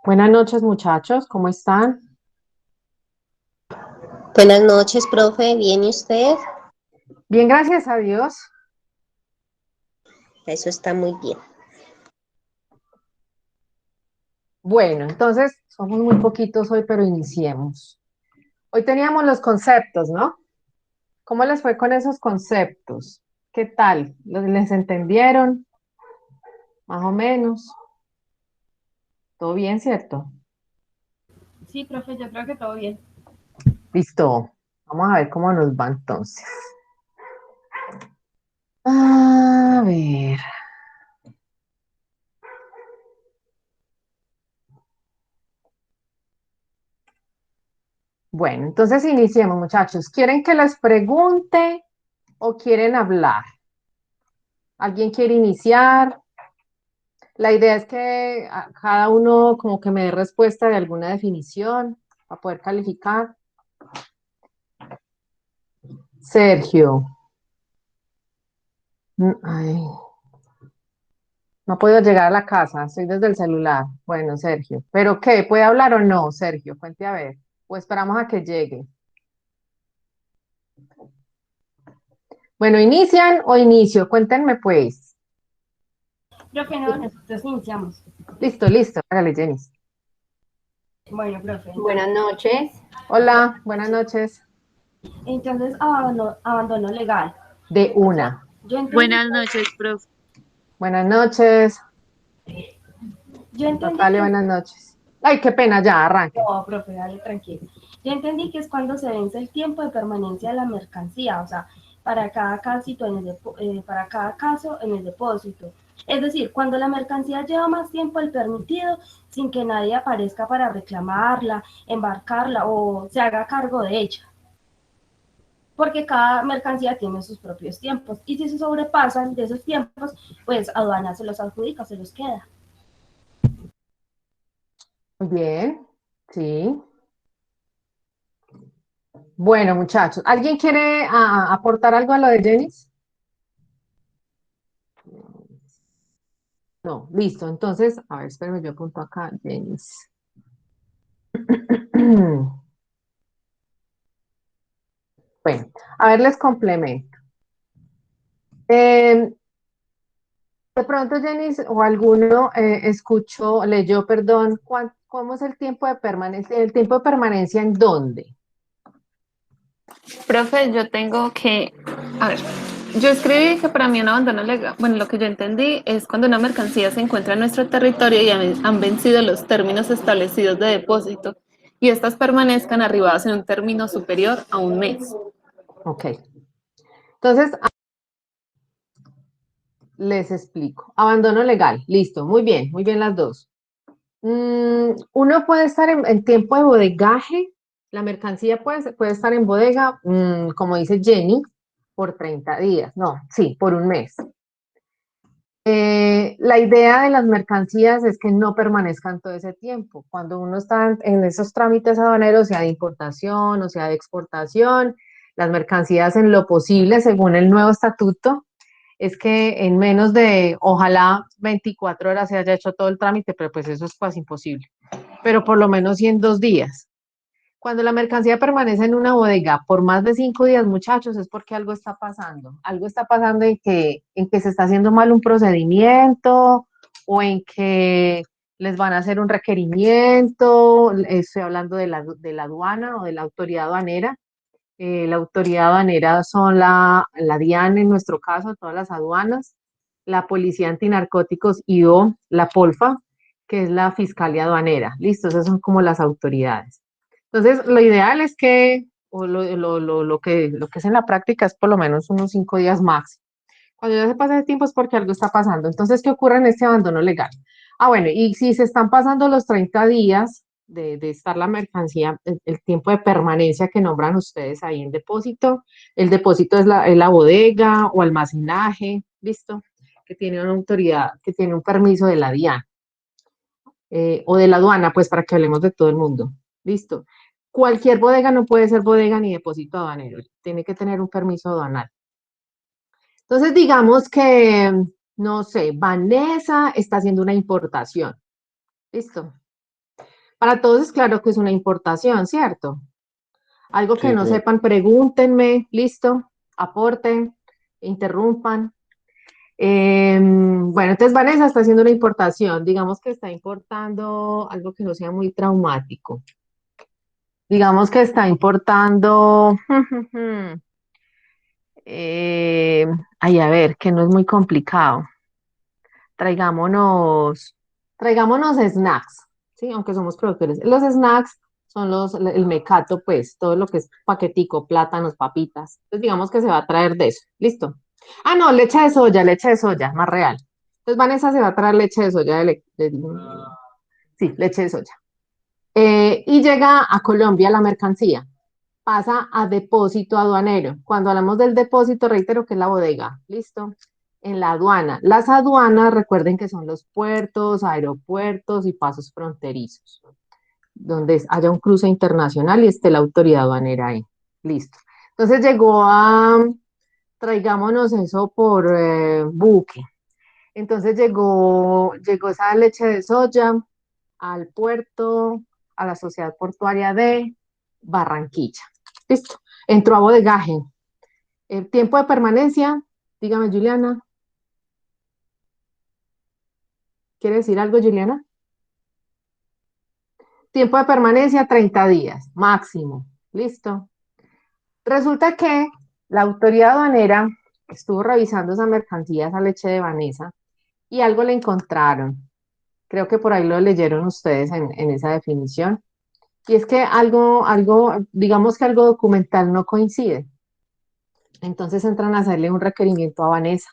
Buenas noches, muchachos, ¿cómo están? Buenas noches, profe. ¿Bien y usted? Bien, gracias a Dios. Eso está muy bien. Bueno, entonces somos muy poquitos hoy, pero iniciemos. Hoy teníamos los conceptos, ¿no? ¿Cómo les fue con esos conceptos? ¿Qué tal? ¿Les entendieron? Más o menos. ¿Todo bien, cierto? Sí, profe, yo creo que todo bien. Listo. Vamos a ver cómo nos va entonces. A ver. Bueno, entonces iniciemos, muchachos. ¿Quieren que les pregunte o quieren hablar? ¿Alguien quiere iniciar? La idea es que cada uno como que me dé respuesta de alguna definición para poder calificar. Sergio. Ay, no puedo llegar a la casa, estoy desde el celular. Bueno, Sergio. ¿Pero qué? ¿Puede hablar o no, Sergio? Cuente a ver. O esperamos a que llegue. Bueno, ¿inician o inicio? Cuéntenme pues. Profe, no, nosotros iniciamos. Listo, listo. Hágale, Jenny. Bueno, profe, Buenas noches. Hola, buenas noches. entonces abandono legal. De O sea, una. yo entendí, Buenas noches, profe. Buenas noches. yo entendí Natalia, que, buenas noches. Ay, qué pena, ya, arranque. no, profe, dale tranquilo. Yo entendí que es cuando se vence el tiempo de permanencia de la mercancía, o sea, para cada casito para cada caso en el depósito. Es decir, cuando la mercancía lleva más tiempo del permitido sin que nadie aparezca para reclamarla, embarcarla o se haga cargo de ella. Porque cada mercancía tiene sus propios tiempos y si se sobrepasan de esos tiempos, pues aduana se los adjudica, se los queda. Muy bien, sí. Bueno, muchachos, ¿alguien quiere aportar algo a lo de Jenis? No, listo. Entonces, a ver, espérame, yo apunto acá, Jenis. Bueno, a ver, les complemento. Eh, de pronto, Jenis, o alguno leyó, perdón, ¿cómo es el tiempo de permanencia? ¿El tiempo de permanencia en dónde? Profe, yo tengo que, a ver, yo escribí que para mí un abandono legal, bueno, lo que yo entendí es cuando una mercancía se encuentra en nuestro territorio y han vencido los términos establecidos de depósito y estas permanezcan arribadas en un término superior a un mes. Ok. Entonces, les explico. Abandono legal, listo, muy bien las dos. Uno puede estar en tiempo de bodegaje, la mercancía puede estar en bodega, como dice Jenny, por 30 días, no, sí, por un mes. La idea de las mercancías es que no permanezcan todo ese tiempo. Cuando uno está en esos trámites aduaneros, sea de importación o sea de exportación, las mercancías en lo posible, según el nuevo estatuto, es que en menos de, ojalá 24 horas se haya hecho todo el trámite, pero pues eso es casi imposible. Pero por lo menos 102 días. Cuando la mercancía permanece en una bodega por más de 5 días, muchachos, es porque algo está pasando. Algo está pasando en que se está haciendo mal un procedimiento o en que les van a hacer un requerimiento. Estoy hablando de la aduana o de la autoridad aduanera. La autoridad aduanera son la DIAN en nuestro caso, todas las aduanas, la Policía Antinarcóticos y o la POLFA, que es la Fiscalía Aduanera. Listo, esas son como las autoridades. Entonces, lo ideal es que, o lo que es en la práctica es por lo menos unos 5 días máximo. Cuando ya se pasa el tiempo es porque algo está pasando. Entonces, ¿qué ocurre en este abandono legal? Ah, bueno, y si se están pasando los 30 días de estar la mercancía, el tiempo de permanencia que nombran ustedes ahí en depósito, el depósito es la bodega o almacenaje, ¿listo? Que tiene una autoridad, que tiene un permiso de la DIAN o de la aduana, pues para que hablemos de todo el mundo, ¿listo? Cualquier bodega no puede ser bodega ni depósito aduanero, tiene que tener un permiso aduanal. Entonces, digamos que, no sé, Vanessa está haciendo una importación. Listo. Para todos es claro que es una importación, ¿cierto? Algo que Sí, no profe. sepan, pregúntenme, listo, aporten, interrumpan. Bueno, entonces Vanessa está haciendo una importación, digamos que está importando algo que no sea muy traumático. Digamos que está importando, ay, a ver, que no es muy complicado. Traigámonos, traigámonos snacks, ¿sí? Aunque somos productores. Los snacks son el mecato, pues, todo lo que es paquetico, plátanos, papitas. Entonces, digamos que se va a traer de eso. ¿Listo? Ah, no, leche de soya, más real. Entonces, Vanessa se va a traer leche de soya, sí, leche de soya. Y llega a Colombia la mercancía, pasa a depósito aduanero. Cuando hablamos del depósito, reitero que es la bodega, ¿listo? En la aduana. Las aduanas, recuerden que son los puertos, aeropuertos y pasos fronterizos, donde haya un cruce internacional y esté la autoridad aduanera ahí. Listo. Entonces traigámonos eso por buque. Entonces llegó esa leche de soya al puerto, a la sociedad portuaria de Barranquilla. Listo. Entró a bodegaje. El tiempo de permanencia, dígame, Juliana. ¿Quiere decir algo, Juliana? Tiempo de permanencia, 30 días, máximo. Listo. Resulta que la autoridad aduanera estuvo revisando esa mercancía, esa leche de Vanessa, y algo le encontraron. Creo que por ahí lo leyeron ustedes en esa definición. Y es que digamos que algo documental no coincide. Entonces entran a hacerle un requerimiento a Vanessa,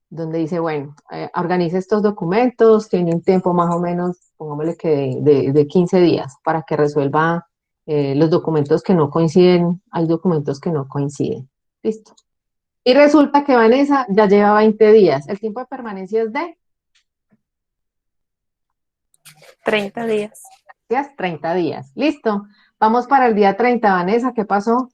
donde dice, bueno, organice estos documentos, tiene un tiempo más o menos, pongámosle que de 15 días para que resuelva los documentos que no coinciden, hay documentos que no coinciden. Listo. Y resulta que Vanessa ya lleva 20 días. El tiempo de permanencia es de 30 días. 30 días. Listo. Vamos para el día 30, Vanessa, ¿qué pasó?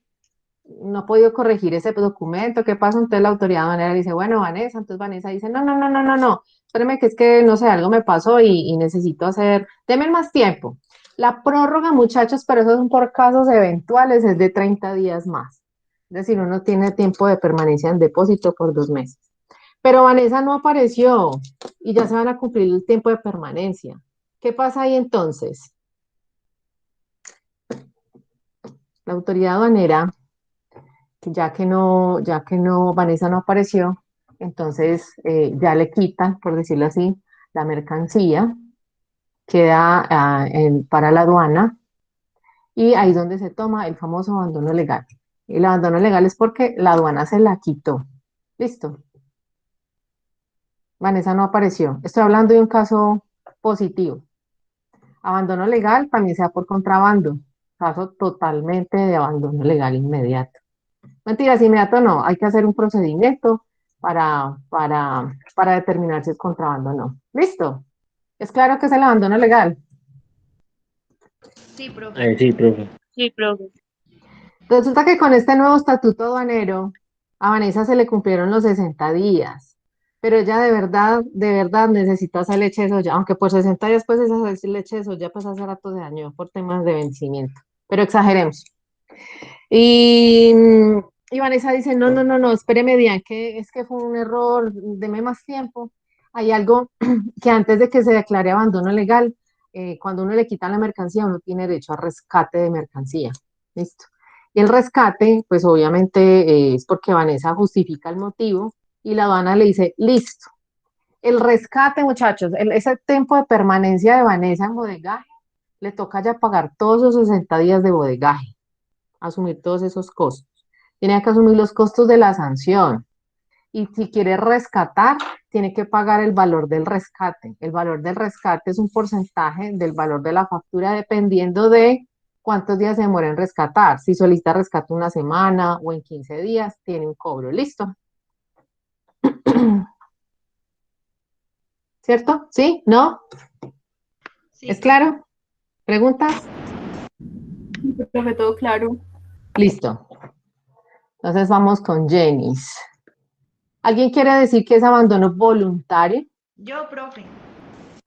No ha podido corregir ese documento, ¿qué pasó? Entonces la autoridad aduanera dice, bueno, Vanessa, entonces Vanessa dice, no, espérame que es que, no sé, algo me pasó y necesito hacer, deme más tiempo. La prórroga, muchachos, pero eso son por casos eventuales, es de 30 días más. Es decir, uno tiene tiempo de permanencia en depósito por 2 meses. Pero Vanessa no apareció y ya se van a cumplir el tiempo de permanencia. ¿Qué pasa ahí entonces? La autoridad aduanera, ya que no, Vanessa no apareció, entonces ya le quitan, por decirlo así, la mercancía, queda para la aduana y ahí es donde se toma el famoso abandono legal. Y el abandono legal es porque la aduana se la quitó. Listo. Vanessa no apareció. Estoy hablando de un caso positivo. Abandono legal también sea por contrabando. Caso totalmente de abandono legal inmediato. Mentiras, inmediato no, hay que hacer un procedimiento para determinar si es contrabando o no. ¿Listo? Es claro que es el abandono legal. Sí, profe. Resulta que con este nuevo estatuto aduanero, a Vanessa se le cumplieron los 60 días, pero ella de verdad necesita esa leche de soya, aunque por 60 días pues esa leche de soya pues hace rato se dañó por temas de vencimiento, pero exageremos. Y, y Vanessa dice, no, espéreme, Dian, que es que fue un error, deme más tiempo. Hay algo que antes de que se declare abandono legal, cuando uno le quita la mercancía, uno tiene derecho a rescate de mercancía. ¿Listo? Y el rescate, pues obviamente es porque Vanessa justifica el motivo y la aduana le dice, listo. El rescate, muchachos, ese tiempo de permanencia de Vanessa en bodegaje, le toca ya pagar todos esos 60 días de bodegaje, asumir todos esos costos. Tiene que asumir los costos de la sanción. Y si quiere rescatar, tiene que pagar el valor del rescate. El valor del rescate es un porcentaje del valor de la factura dependiendo de cuántos días se demora en rescatar. Si solicita rescate una semana o en 15 días, tiene un cobro. ¿Listo? ¿Cierto? ¿Sí? ¿No? ¿Es claro? ¿Preguntas? Profe, todo claro. Listo. Entonces vamos con Jenis. ¿Alguien quiere decir que es abandono voluntario? Yo, profe.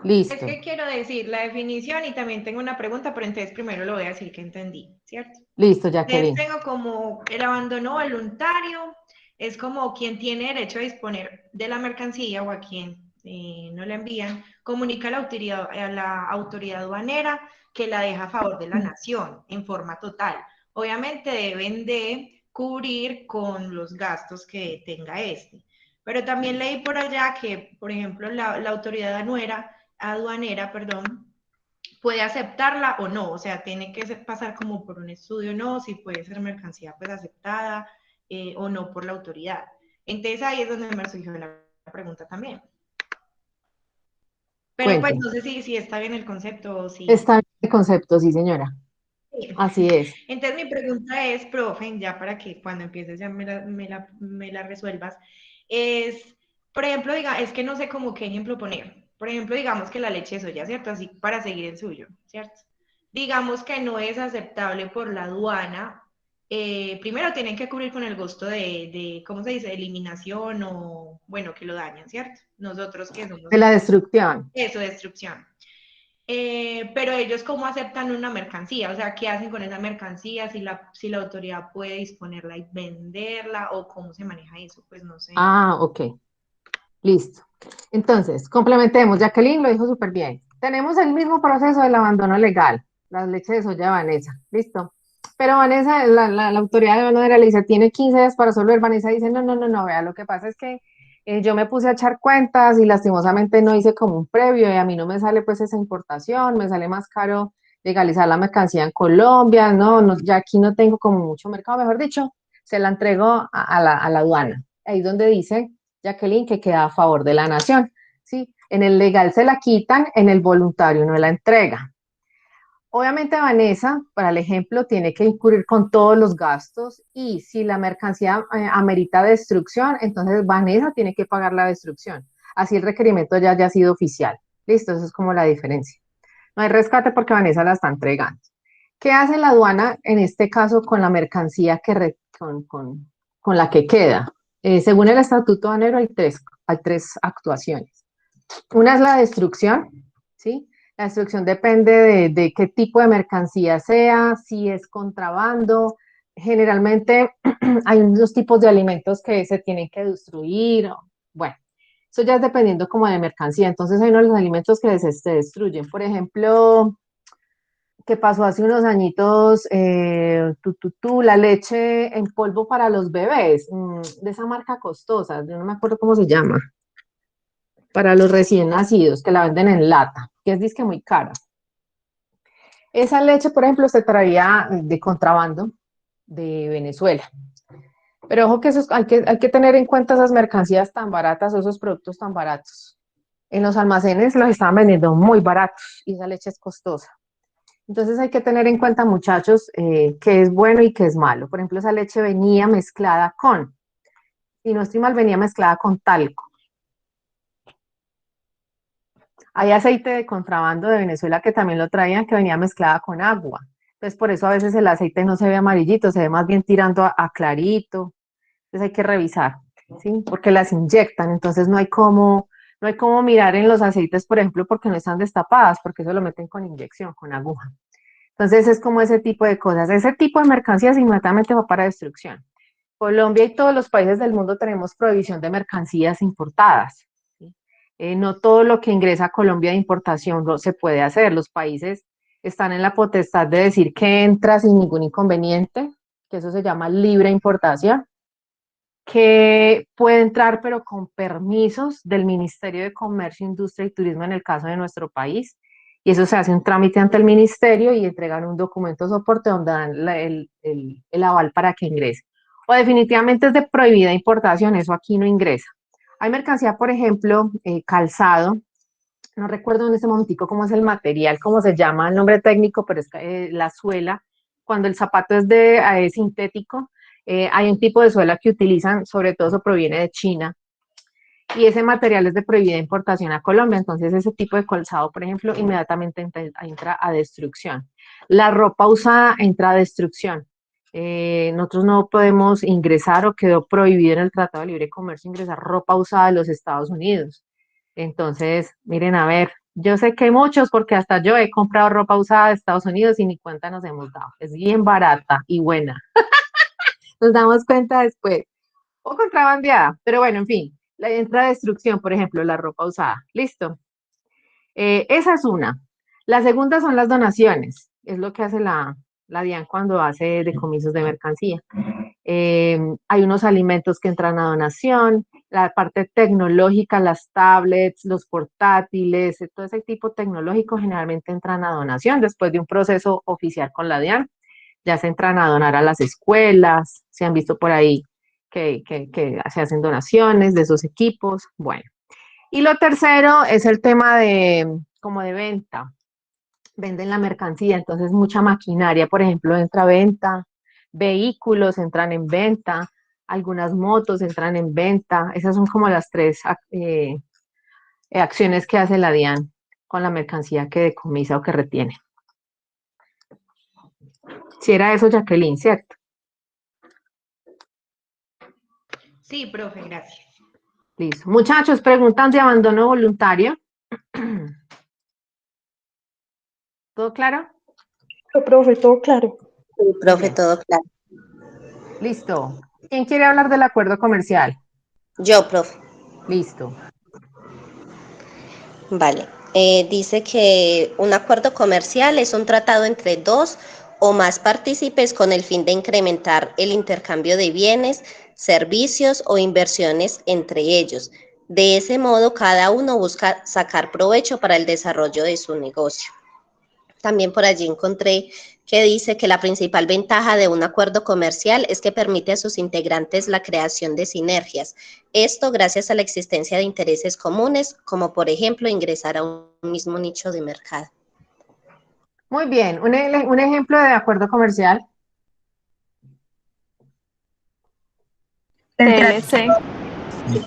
Es Listo, que quiero decir la definición y también tengo una pregunta, pero entonces primero lo voy a decir que entendí, ¿cierto? listo, Entonces Jacqueline. tengo como el abandono voluntario, es como quien tiene derecho a disponer de la mercancía o a quien no la envían, comunica a la autoridad aduanera que la deja a favor de la nación en forma total. Obviamente deben de cubrir con los gastos que tenga este. Pero también leí por allá que, por ejemplo, la autoridad aduanera, perdón, puede aceptarla o no, o sea, tiene que pasar como por un estudio, no, si puede ser mercancía pues aceptada o no por la autoridad. Entonces ahí es donde me surgió la pregunta también. Pero pues Cuente. no sé si está bien el concepto o si... Está bien el concepto, sí, señora. Así es. Entonces mi pregunta es, profe, ya para que cuando empieces ya me la resuelvas, es, por ejemplo, diga, es que no sé cómo qué ejemplo poner. Por ejemplo, digamos que la leche de soya, ¿cierto? Así para seguir el suyo, ¿cierto? Digamos que no es aceptable por la aduana. Primero tienen que cubrir con el costo ¿cómo se dice? Eliminación o, bueno, que lo dañan, ¿cierto? Nosotros que De somos la destrucción. eso, destrucción. Pero ellos cómo aceptan una mercancía, o sea, ¿qué hacen con esa mercancía? Si la autoridad puede disponerla y venderla o cómo se maneja eso, pues no sé. Ah, ok. Listo. Entonces, complementemos. Jacqueline lo dijo súper bien. Tenemos el mismo proceso del abandono legal, las leches de soya de Vanessa. Listo. Pero Vanessa, la autoridad de aduanera le dice, tiene 15 días para resolver. Vanessa dice, no, no, no, no, vea, lo que pasa es que yo me puse a echar cuentas y lastimosamente no hice como un previo y a mí no me sale pues esa importación, me sale más caro legalizar la mercancía en Colombia, no, no, ya aquí no tengo como mucho mercado, mejor dicho, se la entregó a la aduana. Ahí es donde dice Jacqueline, que queda a favor de la nación, ¿sí? En el legal se la quitan, en el voluntario no la entrega. Obviamente Vanessa, para el ejemplo, tiene que incurrir con todos los gastos y si la mercancía amerita destrucción, entonces Vanessa tiene que pagar la destrucción. Así el requerimiento ya haya sido oficial. Listo, eso es como la diferencia. No hay rescate porque Vanessa la está entregando. ¿Qué hace la aduana en este caso con la mercancía con la que queda? Según el Estatuto Aduanero hay tres actuaciones. Una es la destrucción, ¿sí? La destrucción depende de qué tipo de mercancía sea, si es contrabando. Generalmente hay unos tipos de alimentos que se tienen que destruir. Bueno, eso ya es dependiendo como de mercancía. Entonces hay unos alimentos que se destruyen. Por ejemplo, que pasó hace unos añitos, la leche en polvo para los bebés, de esa marca costosa, yo no me acuerdo cómo se llama, para los recién nacidos, que la venden en lata, que es disque muy cara. Esa leche, por ejemplo, se traía de contrabando de Venezuela. Pero ojo que hay que tener en cuenta esas mercancías tan baratas, esos productos tan baratos. En los almacenes los estaban vendiendo muy baratos y esa leche es costosa. Entonces hay que tener en cuenta, muchachos, qué es bueno y qué es malo. Por ejemplo, esa leche venía mezclada si no estoy mal, venía mezclada con talco. Hay aceite de contrabando de Venezuela que también lo traían, que venía mezclada con agua. Entonces, por eso a veces el aceite no se ve amarillito, se ve más bien tirando a clarito. Entonces hay que revisar, ¿sí? Porque las inyectan, entonces no hay cómo mirar en los aceites, por ejemplo, porque no están destapadas, porque eso lo meten con inyección, con aguja. Entonces es como ese tipo de cosas. Ese tipo de mercancías inmediatamente va para destrucción. Colombia y todos los países del mundo tenemos prohibición de mercancías importadas, ¿sí? No todo lo que ingresa a Colombia de importación se puede hacer. Los países están en la potestad de decir que entra sin ningún inconveniente, que eso se llama libre importación, que puede entrar pero con permisos del Ministerio de Comercio, Industria y Turismo en el caso de nuestro país, y eso se hace un trámite ante el ministerio y entregan un documento de soporte donde dan el aval para que ingrese. O definitivamente es de prohibida importación, eso aquí no ingresa. Hay mercancía, por ejemplo, calzado, no recuerdo en este momentico cómo es el material, cómo se llama el nombre técnico, pero es la suela, cuando el zapato es de sintético, hay un tipo de suela que utilizan, sobre todo eso proviene de China, y ese material es de prohibida importación a Colombia, entonces ese tipo de calzado, por ejemplo, inmediatamente entra a destrucción. La ropa usada entra a destrucción. Nosotros no podemos ingresar o quedó prohibido en el Tratado de Libre Comercio ingresar ropa usada de los Estados Unidos. Entonces, miren, a ver, Yo sé que muchos, porque hasta yo he comprado ropa usada de Estados Unidos y ni cuenta nos hemos dado. Es bien barata y buena. Nos damos cuenta después. O contrabandeada, pero bueno, en fin. La entra destrucción, por ejemplo, la ropa usada. Listo. Esa es una. La segunda son las donaciones. Es lo que hace la DIAN cuando hace decomisos de mercancía. Hay unos alimentos que entran a donación, la parte tecnológica, las tablets, los portátiles, todo ese tipo tecnológico generalmente entran a donación después de un proceso oficial con la DIAN. Ya se entran a donar a las escuelas, se han visto por ahí que se hacen donaciones de esos equipos. Bueno, y lo tercero es el tema de como de venta. Venden la mercancía, entonces mucha maquinaria, por ejemplo, entra a venta, vehículos entran en venta, algunas motos entran en venta. Esas son como las tres acciones que hace la DIAN con la mercancía que decomisa o que retiene. Si era eso, Jacqueline, ¿cierto? Sí, profe, gracias. Listo. Muchachos, preguntan de abandono voluntario. ¿Todo claro? Profe, todo claro. Sí, profe, Bien. todo claro. Listo. ¿Quién quiere hablar del acuerdo comercial? Yo, profe. Listo. Vale. Dice que un acuerdo comercial es un tratado entre dos o más partícipes con el fin de incrementar el intercambio de bienes, servicios o inversiones entre ellos. De ese modo, cada uno busca sacar provecho para el desarrollo de su negocio. También por allí encontré que dice que la principal ventaja de un acuerdo comercial es que permite a sus integrantes la creación de sinergias. Esto gracias a la existencia de intereses comunes, como por ejemplo ingresar a un mismo nicho de mercado. Muy bien. Un ejemplo de acuerdo comercial. TLC.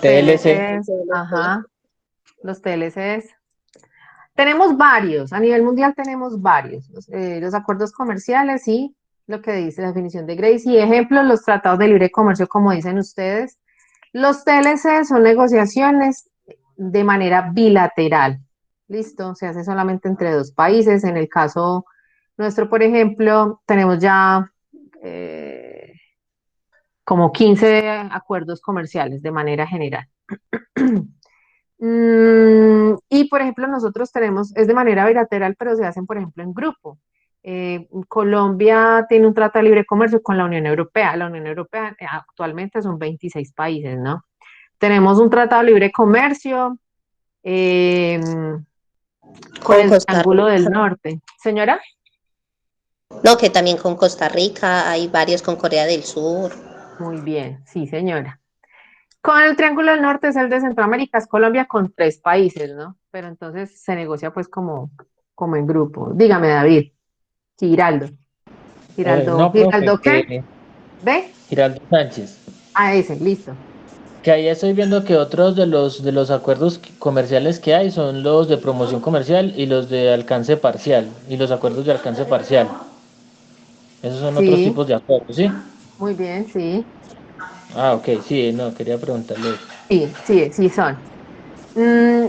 TLC. TLCs. Ajá. Los TLCs. Tenemos varios. A nivel mundial tenemos varios. Los acuerdos comerciales y lo que dice la definición de Grace. Y ejemplos, los tratados de libre comercio, como dicen ustedes. Los TLC son negociaciones de manera bilateral. ¿Listo? Se hace solamente entre dos países. En el caso nuestro, por ejemplo, tenemos ya como 15 acuerdos comerciales de manera general. Y, por ejemplo, nosotros tenemos, es de manera bilateral, pero se hacen, por ejemplo, en grupo. Colombia tiene un trato de libre comercio con la Unión Europea. La Unión Europea actualmente son 26 países, ¿no? Tenemos un tratado de libre comercio eh, con Con el Costa Triángulo del Rica. Norte. Señora, No, que también con Costa Rica, hay varios con Corea del Sur. muy bien, sí, señora. Con el Triángulo del Norte es el de Centroamérica, es Colombia con 3 países, ¿no? Pero entonces se negocia pues como en grupo. Dígame, David, Giraldo. Giraldo, No, profe, ¿Giraldo qué? que ¿Ve? Giraldo Sánchez. Ah, ese, listo. Que ahí estoy viendo que otros de los acuerdos comerciales que hay son los de promoción comercial y los de alcance parcial y los acuerdos de alcance parcial. Esos son otros Sí, tipos de acuerdos, ¿sí? muy bien, sí. Ah, ok, sí, no, quería preguntarle eso. Sí, sí, sí son.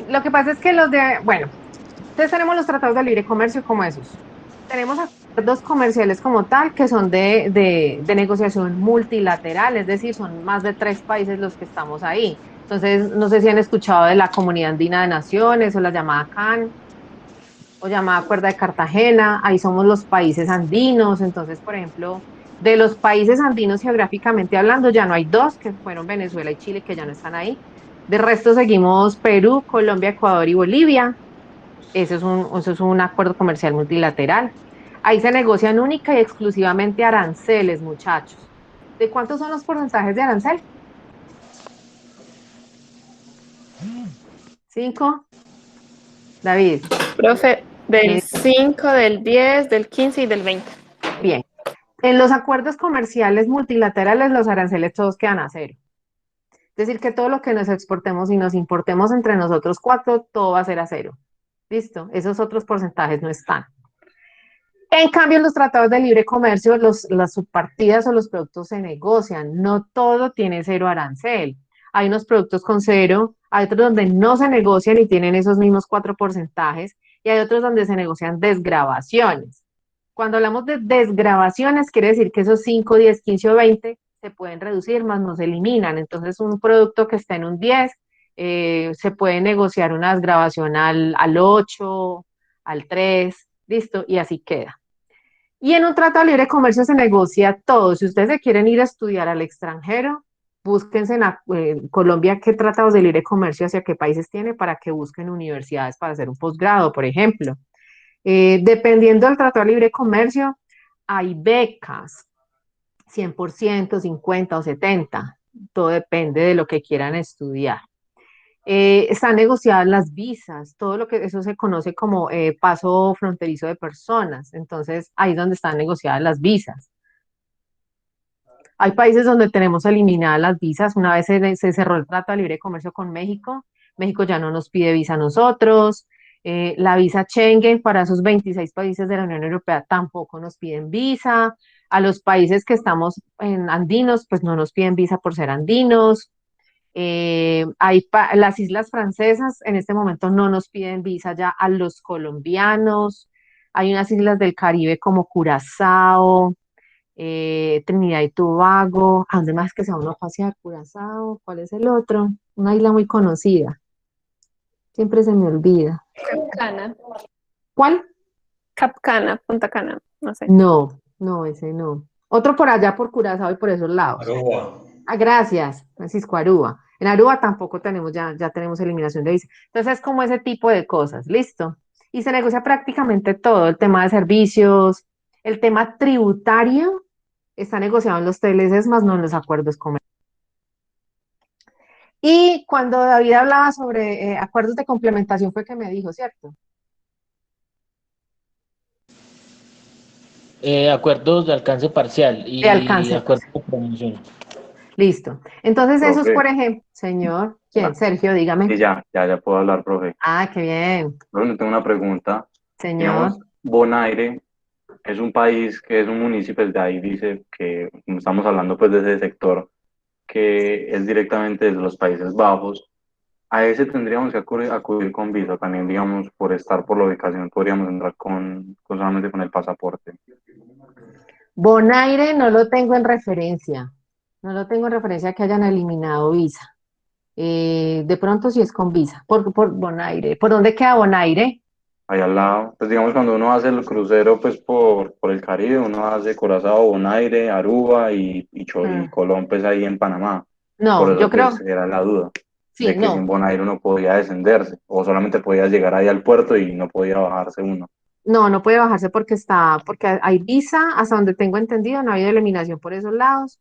Lo que pasa es que bueno, entonces tenemos los tratados de libre comercio como esos. Tenemos acuerdos comerciales como tal, que son de negociación multilateral, es decir, son más de 3 países los que estamos ahí. Entonces, no sé si han escuchado de la Comunidad Andina de Naciones o la llamada CAN o llamada Acuerdo de Cartagena, ahí somos los países andinos. Entonces, por ejemplo, de los países andinos geográficamente hablando, ya no hay dos, que fueron Venezuela y Chile, que ya no están ahí. De resto seguimos Perú, Colombia, Ecuador y Bolivia. Eso es un acuerdo comercial multilateral. Ahí se negocian única y exclusivamente aranceles, muchachos. ¿De cuántos son los porcentajes de arancel? ¿5? David. Profe, del eh, 5, del 10, del 15 y del 20. Bien. En los acuerdos comerciales multilaterales, los aranceles todos quedan a cero. Es decir, que todo lo que nos exportemos y nos importemos entre nosotros cuatro, todo va a ser a cero. ¿Listo? Esos otros porcentajes no están. En cambio, en los tratados de libre comercio, las subpartidas o los productos se negocian. No todo tiene cero arancel. hay unos productos con cero, hay otros donde no se negocian y tienen esos mismos 4 porcentajes, y hay otros donde se negocian desgravaciones. Cuando hablamos de desgravaciones, quiere decir que esos 5, 10, 15 o 20 se pueden reducir, más no se eliminan. Entonces, un producto que está en un 10, se puede negociar una desgravación al 8, al 3, listo, y así queda. Y en un tratado de libre comercio se negocia todo. Si ustedes se quieren ir a estudiar al extranjero, búsquense en Colombia qué tratados de libre comercio hacia qué países tiene para que busquen universidades para hacer un posgrado, por ejemplo. Dependiendo del tratado de libre comercio, hay becas, 100%, 50 o 70, todo depende de lo que quieran estudiar. Están negociadas las visas, todo lo que eso se conoce como paso fronterizo de personas, entonces ahí es donde están negociadas las visas. Hay países donde tenemos eliminadas las visas, una vez se cerró el Tratado de Libre Comercio con México, México ya no nos pide visa a nosotros, la visa Schengen para esos 26 países de la Unión Europea tampoco nos piden visa, a los países que estamos en andinos, pues no nos piden visa por ser andinos. Las islas francesas en este momento no nos piden visa ya a los colombianos. Hay unas islas del Caribe como Curazao, Trinidad y Tobago. ¿A dónde más que se va uno a pasear? Curazao, ¿cuál es el otro? Una isla muy conocida. Siempre se me olvida. Cana, ¿Cuál? Cap Cana, Punta Cana, no sé. No, no, ese no. Otro por allá por Curazao y por esos lados. Aruba. Ah, gracias, Francisco Aruba. En Aruba tampoco tenemos, ya tenemos eliminación de visa. Entonces es como ese tipo de cosas, ¿listo? Y se negocia prácticamente todo, el tema de servicios, el tema tributario está negociado en los TLCs más no en los acuerdos comerciales. Y cuando David hablaba sobre acuerdos de complementación fue que me dijo, ¿cierto? Acuerdos de alcance parcial De y alcance. acuerdos de promoción. Listo. Entonces esos, Profe. por ejemplo, señor, ¿quién? Sergio, dígame. Sí, ya puedo hablar, profe. Ah, qué bien, Bueno, tengo una pregunta. señor. Digamos, Bonaire es un país que es un municipio de ahí, dice que como estamos hablando pues de ese sector que es directamente desde los Países Bajos. A ese tendríamos que acudir con visa también, digamos, por estar por la ubicación, podríamos entrar solamente con el pasaporte. Bonaire no lo tengo en referencia. No lo tengo en referencia que hayan eliminado visa. De pronto sí es con visa. Por Bonaire. ¿Por dónde queda Bonaire? Ahí al lado, pues digamos cuando uno hace el crucero pues por el Caribe, uno hace Curazao, Bonaire, Aruba y Colón pues ahí en Panamá. Por No, yo eso creo, pues era la duda sí, de que sin no. Bonaire uno podía descenderse o solamente podía llegar ahí al puerto y no podía bajarse uno. No, no puede bajarse porque hay visa, hasta donde tengo entendido, no ha habido eliminación por esos lados.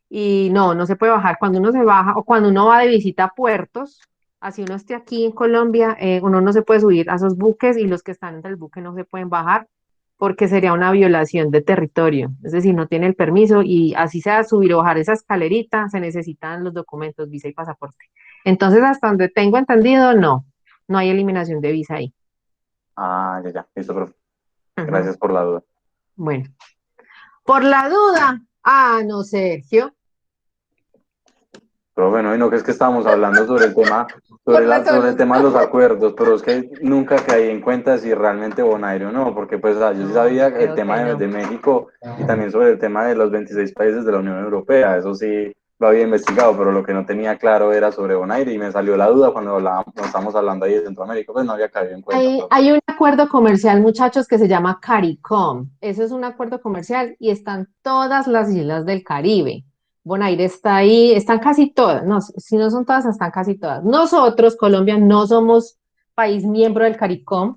Y no se puede bajar. Cuando uno se baja o cuando uno va de visita a puertos, así uno esté aquí en Colombia, uno no se puede subir a esos buques y los que están entre el buque no se pueden bajar porque sería una violación de territorio. Es decir, no tiene el permiso y así sea subir o bajar esa escalerita, se necesitan los documentos, visa y pasaporte. Entonces, hasta donde tengo entendido, no hay eliminación de visa ahí. Ah, ya, listo, profe. Ujú. Gracias por la duda. Bueno, por la duda, no, Sergio. Pero bueno, y no que es que estábamos hablando sobre el tema, Por la sobre el zona. tema de los acuerdos, pero es que nunca caí en cuenta si realmente Bonaire o no, porque pues yo sí No, sabía yo el creo tema que no. de México y también sobre el tema de los 26 países de la Unión Europea, eso sí lo había investigado, pero lo que no tenía claro era sobre Bonaire y me salió la duda cuando estábamos hablando ahí de Centroamérica, pues no había caído en cuenta. Hay un acuerdo comercial, muchachos, que se llama CARICOM. Eso es un acuerdo comercial y están todas las islas del Caribe. Bonaire está ahí, están casi todas, no, si no son todas, están casi todas. Nosotros, Colombia, no somos país miembro del CARICOM,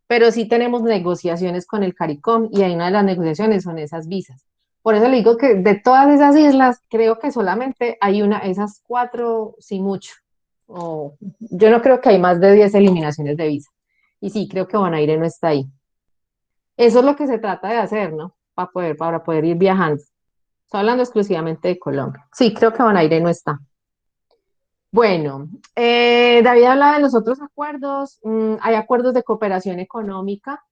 pero sí tenemos negociaciones con el CARICOM y hay una de las negociaciones son esas visas. Por eso le digo que de todas esas islas, creo que solamente hay esas 4, sí mucho. Yo no creo que hay más de 10 eliminaciones de visa. Y sí, creo que Bonaire no está ahí. Eso es lo que se trata de hacer, ¿no? Para poder ir viajando. Estoy hablando exclusivamente de Colombia. Sí, creo que Bonaire no está. Bueno, David habla de los otros acuerdos. Hay acuerdos de cooperación económica.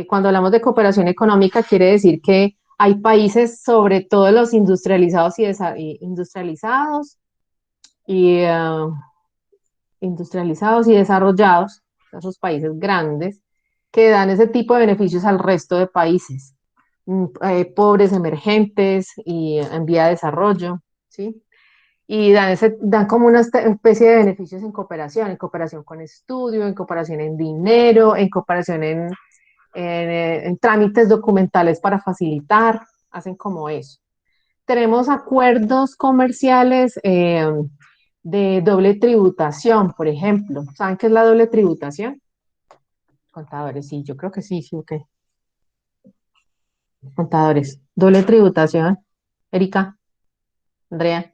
Cuando hablamos de cooperación económica, quiere decir que hay países, sobre todo los industrializados y industrializados, y industrializados y desarrollados, esos países grandes, que dan ese tipo de beneficios al resto de países, pobres, emergentes y en vía de desarrollo, ¿sí? Y dan como una especie de beneficios en cooperación con estudio, en cooperación en dinero, en cooperación en trámites documentales para facilitar, hacen como eso. Tenemos acuerdos comerciales de doble tributación, por ejemplo. ¿Saben qué es la doble tributación? Contadores, sí, yo creo que sí, sí, ok. Contadores, doble tributación. Erika, Andrea,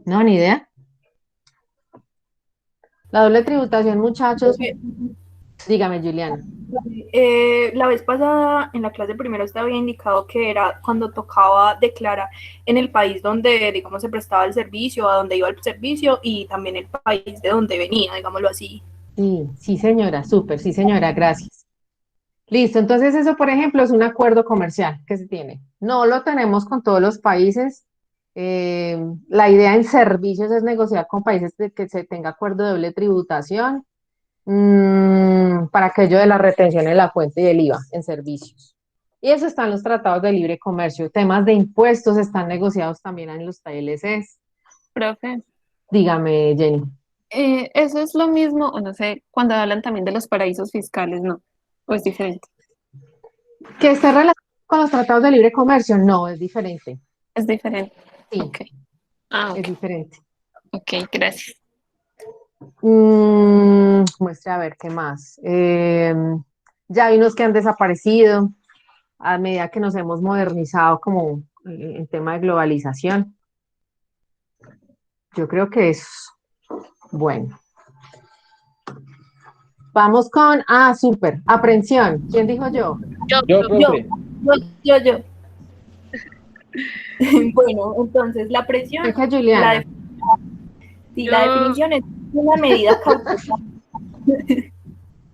no, ni idea. La doble tributación, muchachos, dígame, Juliana. La vez pasada en la clase primero te había indicado que era cuando tocaba declarar en el país donde, digamos, se prestaba el servicio, a donde iba el servicio y también el país de donde venía, digámoslo así. Sí, sí, señora, súper, sí, señora, gracias. Listo, entonces eso, por ejemplo, es un acuerdo comercial que se tiene. No lo tenemos con todos los países. La idea en servicios es negociar con países de que se tenga acuerdo de doble tributación para aquello de la retención en la fuente y el IVA en servicios. Y eso está en los tratados de libre comercio. Temas de impuestos están negociados también en los TLCs. Profe, Dígame, Jenny. eso es lo mismo, o no sé, cuando hablan también de los paraísos fiscales, ¿no? ¿O es diferente? ¿Que esté relacionado con los tratados de libre comercio? No, es diferente. Es diferente. Sí, Ok. Ah, es ok. diferente. Ok, gracias. Muestre a ver qué más. Ya hay unos que han desaparecido a medida que nos hemos modernizado como en tema de globalización. Yo creo que es bueno. Vamos con, súper, aprehensión. ¿Quién dijo yo? Yo, profe. Yo. Bueno, entonces la presión, Dije la, Juliana. sí, la definición es una medida cautelar.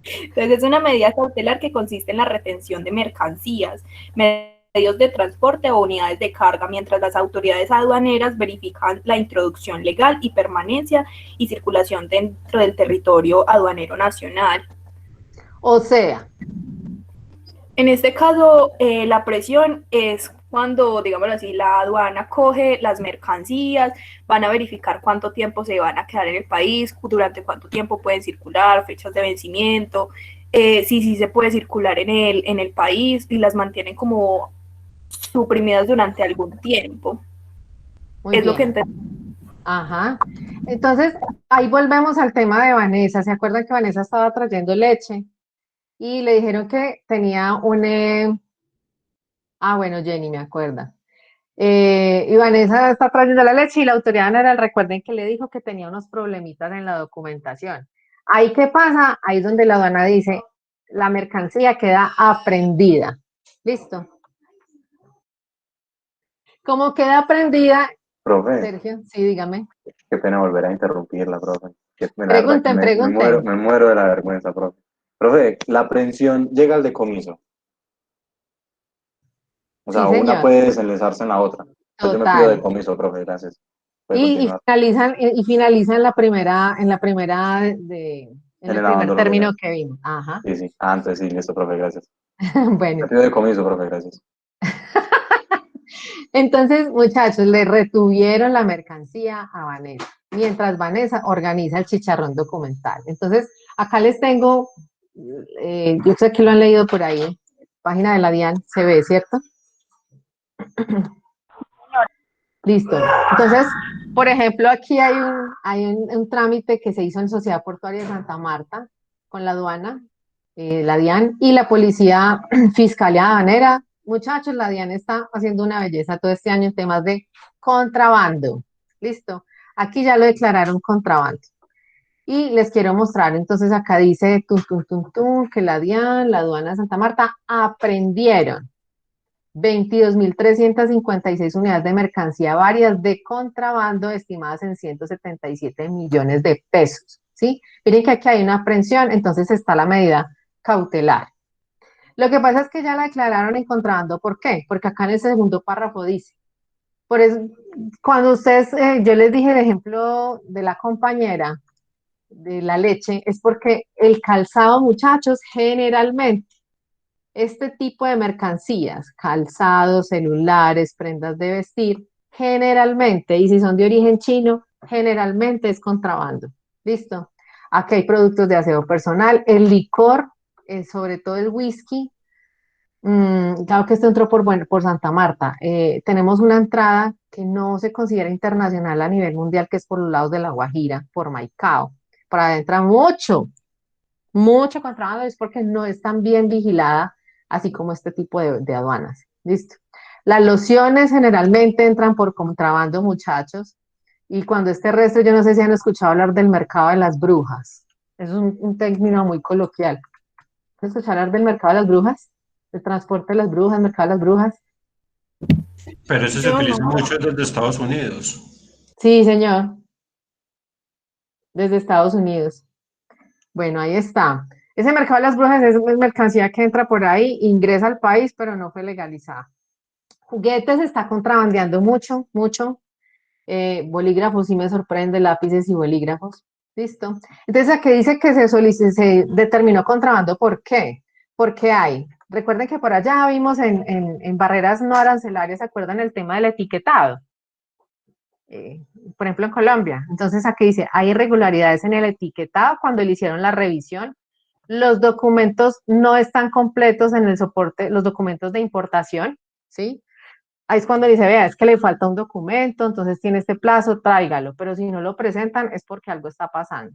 Entonces es una medida cautelar que consiste en la retención de mercancías, medios de transporte o unidades de carga, mientras las autoridades aduaneras verifican la introducción legal y permanencia y circulación dentro del territorio aduanero nacional. O sea, En este caso, la presión es cuando, digamos así, la aduana coge las mercancías, van a verificar cuánto tiempo se van a quedar en el país, durante cuánto tiempo pueden circular, fechas de vencimiento, si sí se puede circular en el país y las mantienen como suprimidas durante algún tiempo. muy Es lo que bien. Ajá. Entonces, ahí volvemos al tema de Vanessa. ¿Se acuerdan que Vanessa estaba trayendo leche? Y le dijeron que tenía bueno, Jenny, me acuerda. Y Vanessa está trayendo la leche y la autoridad aduanera, recuerden que le dijo que tenía unos problemitas en la documentación. Ahí, ¿qué pasa? Ahí es donde la aduana dice, la mercancía queda aprehendida. ¿Listo? ¿Cómo queda aprehendida? Profe, Sergio, sí, dígame. qué pena volver a interrumpirla, profe. La verdad que Pregunten, pregunten. me muero de la vergüenza, profe. Profe, la aprehensión llega al decomiso. O Sí, sea, una señor. puede desenlazarse en la otra. Pues yo me pido Total. decomiso, profe, gracias. Puede Y continuar. finalizan en En el el primer abandono término legal. que vimos. Ajá. Sí, sí. Antes, sí, listo, profe, gracias. Bueno. Me pido decomiso, profe, gracias. Entonces, muchachos, le retuvieron la mercancía a Vanessa, mientras Vanessa organiza el chicharrón documental. Entonces, acá les tengo, yo sé que lo han leído por ahí, página de la DIAN, se ve, ¿cierto? Listo. Entonces, por ejemplo, aquí hay un trámite que se hizo en Sociedad Portuaria de Santa Marta con la aduana, la DIAN y la Policía Fiscal y Aduanera. Muchachos, la DIAN está haciendo una belleza todo este año en temas de contrabando. Listo. Aquí ya lo declararon contrabando. Y les quiero mostrar, entonces acá dice que la DIAN, la aduana de Santa Marta, aprendieron 22.356 unidades de mercancía varias de contrabando estimadas en 177 millones de pesos, ¿sí? Miren que aquí hay una aprehensión, entonces está la medida cautelar. Lo que pasa es que ya la declararon en contrabando, ¿por qué? Porque acá en el segundo párrafo dice, Por eso, cuando ustedes, yo les dije el ejemplo de la compañera de la leche, es porque el calzado, muchachos, generalmente, este tipo de mercancías, calzados, celulares, prendas de vestir, generalmente, y si son de origen chino, generalmente es contrabando. ¿Listo? Aquí hay productos de aseo personal, el licor, sobre todo el whisky. Claro que esto entró bueno, por Santa Marta. Tenemos una entrada que no se considera internacional a nivel mundial, que es por los lados de La Guajira, por Maicao. Por adentro mucho contrabando, es porque no es tan bien vigilada, así como este tipo de aduanas. ¿Listo? Las lociones generalmente entran por contrabando, muchachos, y cuando es terrestre, yo no sé si han escuchado hablar del mercado de las brujas. Es un término muy coloquial. ¿Han escuchado hablar del mercado de las brujas? El transporte de las brujas, mercado de las brujas. Pero eso se Yo utiliza no. mucho desde Estados Unidos. Sí, señor, desde Estados Unidos. Bueno, ahí está. Ese mercado de las brujas es mercancía que entra por ahí, ingresa al país, pero no fue legalizada. Juguetes se está contrabandeando mucho, mucho. Bolígrafos sí me sorprende, lápices y bolígrafos. Listo. Entonces, aquí dice que se determinó contrabando. ¿Por qué? Porque hay. Recuerden que por allá vimos en barreras no arancelarias, ¿se acuerdan el tema del etiquetado? eh, por ejemplo, en Colombia. Entonces, aquí dice, hay irregularidades en el etiquetado cuando le hicieron la revisión. Los documentos no están completos en el soporte, los documentos de importación, ¿sí? Ahí es cuando dice, vea, es que le falta un documento, entonces tiene este plazo, tráigalo, pero si no lo presentan es porque algo está pasando.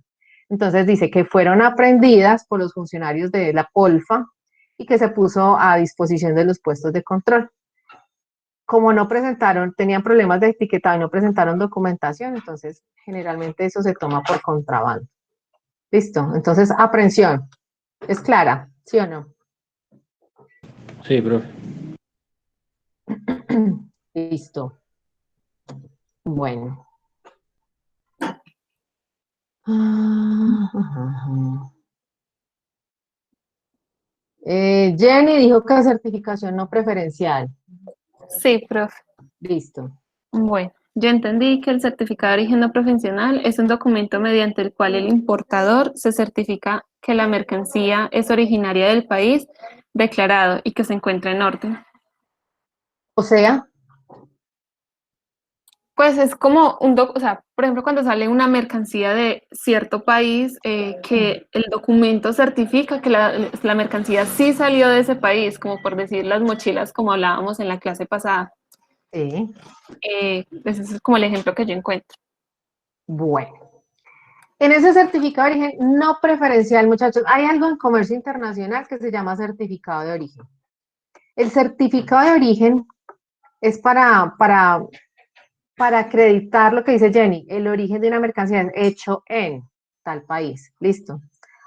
Entonces dice que fueron aprendidas por los funcionarios de la Polfa y que se puso a disposición de los puestos de control. Como no presentaron, tenían problemas de etiquetado y no presentaron documentación, entonces generalmente eso se toma por contrabando. Listo, entonces aprehensión. ¿Es clara? ¿Sí o no? Sí, profe. Listo. Bueno. Jenny dijo que certificación no preferencial. Sí, profe. Listo. Bueno, yo entendí que el certificado de origen no profesional es un documento mediante el cual el importador se certifica que la mercancía es originaria del país declarado y que se encuentra en orden. O sea, Pues es como o sea, por ejemplo, cuando sale una mercancía de cierto país, que el documento certifica que la mercancía sí salió de ese país, como por decir las mochilas, como hablábamos en la clase pasada. sí. Ese es como el ejemplo que yo encuentro. Bueno. En ese certificado de origen no preferencial, muchachos, hay algo en comercio internacional que se llama certificado de origen. El certificado de origen es para acreditar lo que dice Jenny, el origen de una mercancía es hecho en tal país. Listo.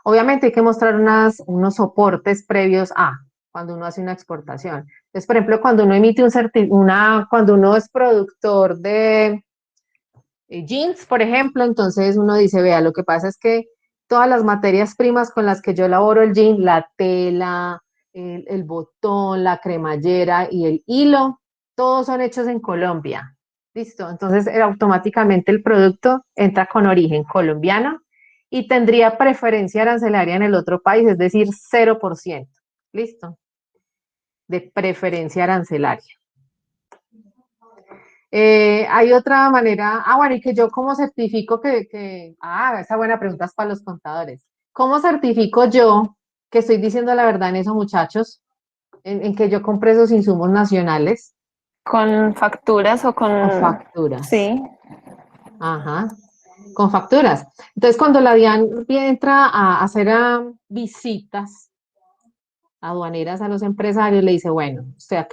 Obviamente hay que mostrar unos soportes previos a cuando uno hace una exportación. Entonces, por ejemplo, cuando uno emite cuando uno es productor de jeans, por ejemplo, entonces uno dice, vea, lo que pasa es que todas las materias primas con las que yo elaboro el jean, la tela, el botón, la cremallera y el hilo, todos son hechos en Colombia. Listo, entonces automáticamente el producto entra con origen colombiano y tendría preferencia arancelaria en el otro país, es decir, 0%. Listo, de preferencia arancelaria. Hay otra manera, bueno, y que yo cómo certifico esa buena pregunta es para los contadores. ¿Cómo certifico yo que estoy diciendo la verdad en eso, muchachos? En que yo compré esos insumos nacionales. ¿Con facturas o con...? Con facturas. Sí. Ajá, con facturas. Entonces, cuando la DIAN entra a hacer visitas aduaneras a los empresarios, le dice, bueno, usted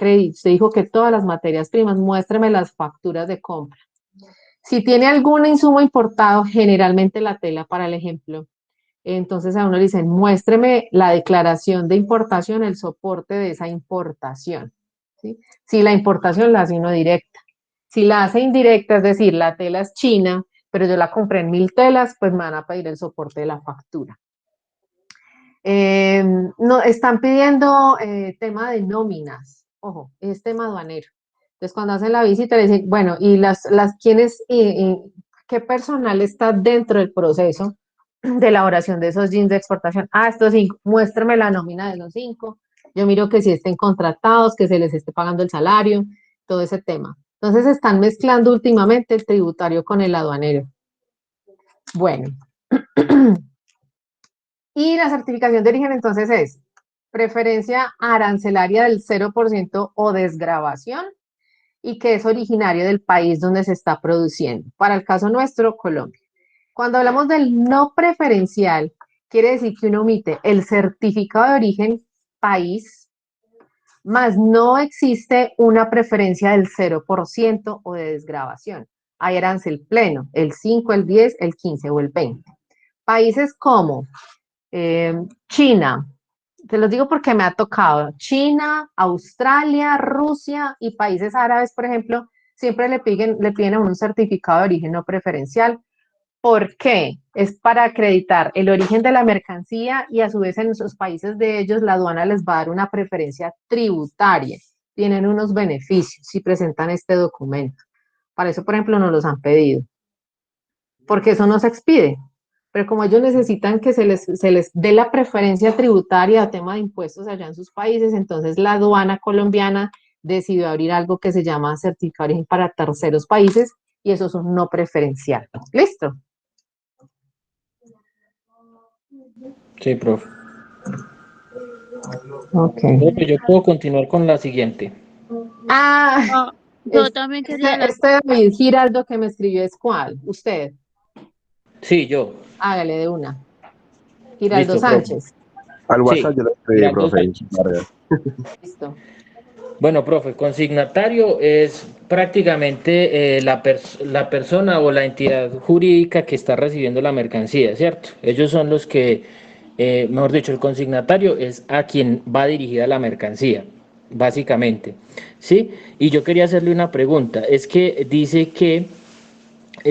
dijo que todas las materias primas, muéstreme las facturas de compra. Si tiene algún insumo importado, generalmente la tela para el ejemplo, entonces a uno le dicen, muéstreme la declaración de importación, el soporte de esa importación. ¿Sí? Si la importación la hace uno directa. Si la hace indirecta, es decir, la tela es china, pero yo la compré en 1000 telas, pues me van a pedir el soporte de la factura. No, están pidiendo tema de nóminas. Ojo, es tema aduanero. Entonces, cuando hacen la visita, le dicen, bueno, ¿y quiénes, qué personal está dentro del proceso de elaboración de esos jeans de exportación? Ah, estos 5, muéstrame la nómina de los 5. Yo miro que si estén contratados, que se les esté pagando el salario, todo ese tema. Entonces, están mezclando últimamente el tributario con el aduanero. Bueno. Y la certificación de origen, entonces, es preferencia arancelaria del 0% o desgravación, y que es originario del país donde se está produciendo. Para el caso nuestro, Colombia. Cuando hablamos del no preferencial, quiere decir que uno omite el certificado de origen país, más no existe una preferencia del 0% o de desgravación. Hay arancel pleno, el 5, el 10, el 15 o el 20. Países como China, te los digo porque me ha tocado, China, Australia, Rusia y países árabes, por ejemplo, siempre le piden un certificado de origen no preferencial. ¿Por qué? Es para acreditar el origen de la mercancía y a su vez en esos países de ellos la aduana les va a dar una preferencia tributaria. Tienen unos beneficios si presentan este documento. Para eso, por ejemplo, nos los han pedido. Porque eso no se expide. Pero como ellos necesitan que se les dé la preferencia tributaria a tema de impuestos allá en sus países, entonces la aduana colombiana decidió abrir algo que se llama certificado de origen para terceros países y eso es un no preferencial. ¿Listo? Sí, profe. Ok. Profe, yo puedo continuar con la siguiente. Ah, Yo también quería hablar. David Giraldo que me escribió es ¿cuál? Usted. Sí, yo. Hágale de una. Giraldo Listo, profe. Sánchez. Al Sí, WhatsApp yo lo escribí, Giraldo profe. Sánchez. Vargas. Listo. Bueno, profe, consignatario es prácticamente la persona o la entidad jurídica que está recibiendo la mercancía, ¿cierto? Ellos son los que, mejor dicho, el consignatario es a quien va dirigida la mercancía, básicamente, ¿sí? Y yo quería hacerle una pregunta, es que dice que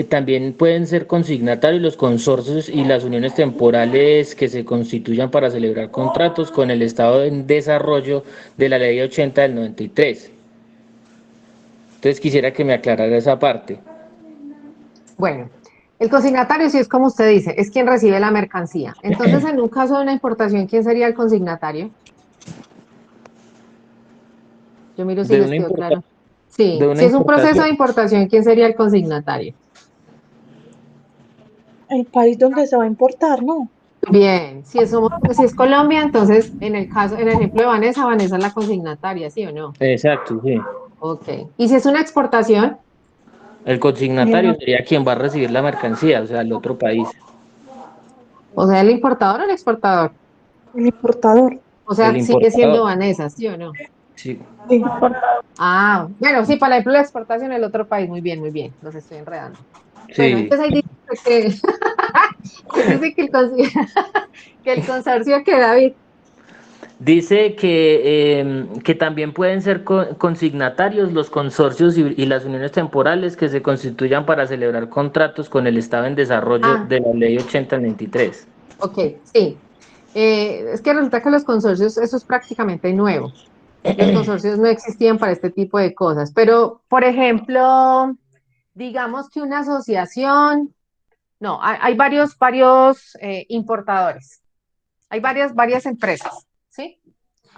también pueden ser consignatarios los consorcios y las uniones temporales que se constituyan para celebrar contratos con el Estado en desarrollo de la Ley 80 del 93. Entonces quisiera que me aclarara esa parte. Bueno, el consignatario, sí es como usted dice, es quien recibe la mercancía. Entonces, en un caso de una importación, ¿quién sería el consignatario? Yo miro si De les una quedó importa- claro. de Sí, una si es un proceso importación. de importación, ¿quién sería el consignatario? El país donde se va a importar, ¿no? Bien, si es Colombia, entonces en el ejemplo de Vanessa, Vanessa es la consignataria, ¿sí o no? Exacto, sí. Ok. ¿Y si es una exportación? El consignatario sería quien va a recibir la mercancía, o sea, el otro país. O sea, ¿el importador o el exportador? El importador. O El sea, sigue siendo importador. Vanessa, ¿sí o no? Sí. Sí. Ah, bueno, sí, para la exportación el otro país, muy bien, los estoy enredando. Bueno, Sí. entonces ahí dice que, ahí dice que que el consorcio que David, Dice que también pueden ser consignatarios los consorcios y las uniones temporales que se constituyan para celebrar contratos con el Estado en desarrollo ah, de la Ley 8093. ok, sí. Es que resulta que los consorcios, eso es prácticamente nuevo. Los consorcios no existían para este tipo de cosas, pero, por ejemplo, digamos que una asociación, no, hay varios importadores, hay varias empresas, ¿sí?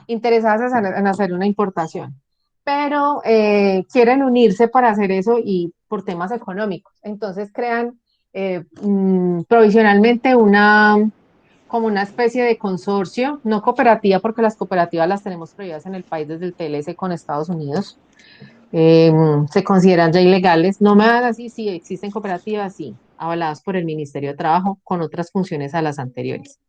Interesadas en hacer una importación, pero quieren unirse para hacer eso y por temas económicos. Entonces crean provisionalmente como una especie de consorcio, no cooperativa, porque las cooperativas las tenemos prohibidas en el país desde el TLC con Estados Unidos. Eh, Se consideran ya ilegales. No me dan así, sí, existen cooperativas, sí, avaladas por el Ministerio de Trabajo con otras funciones a las anteriores.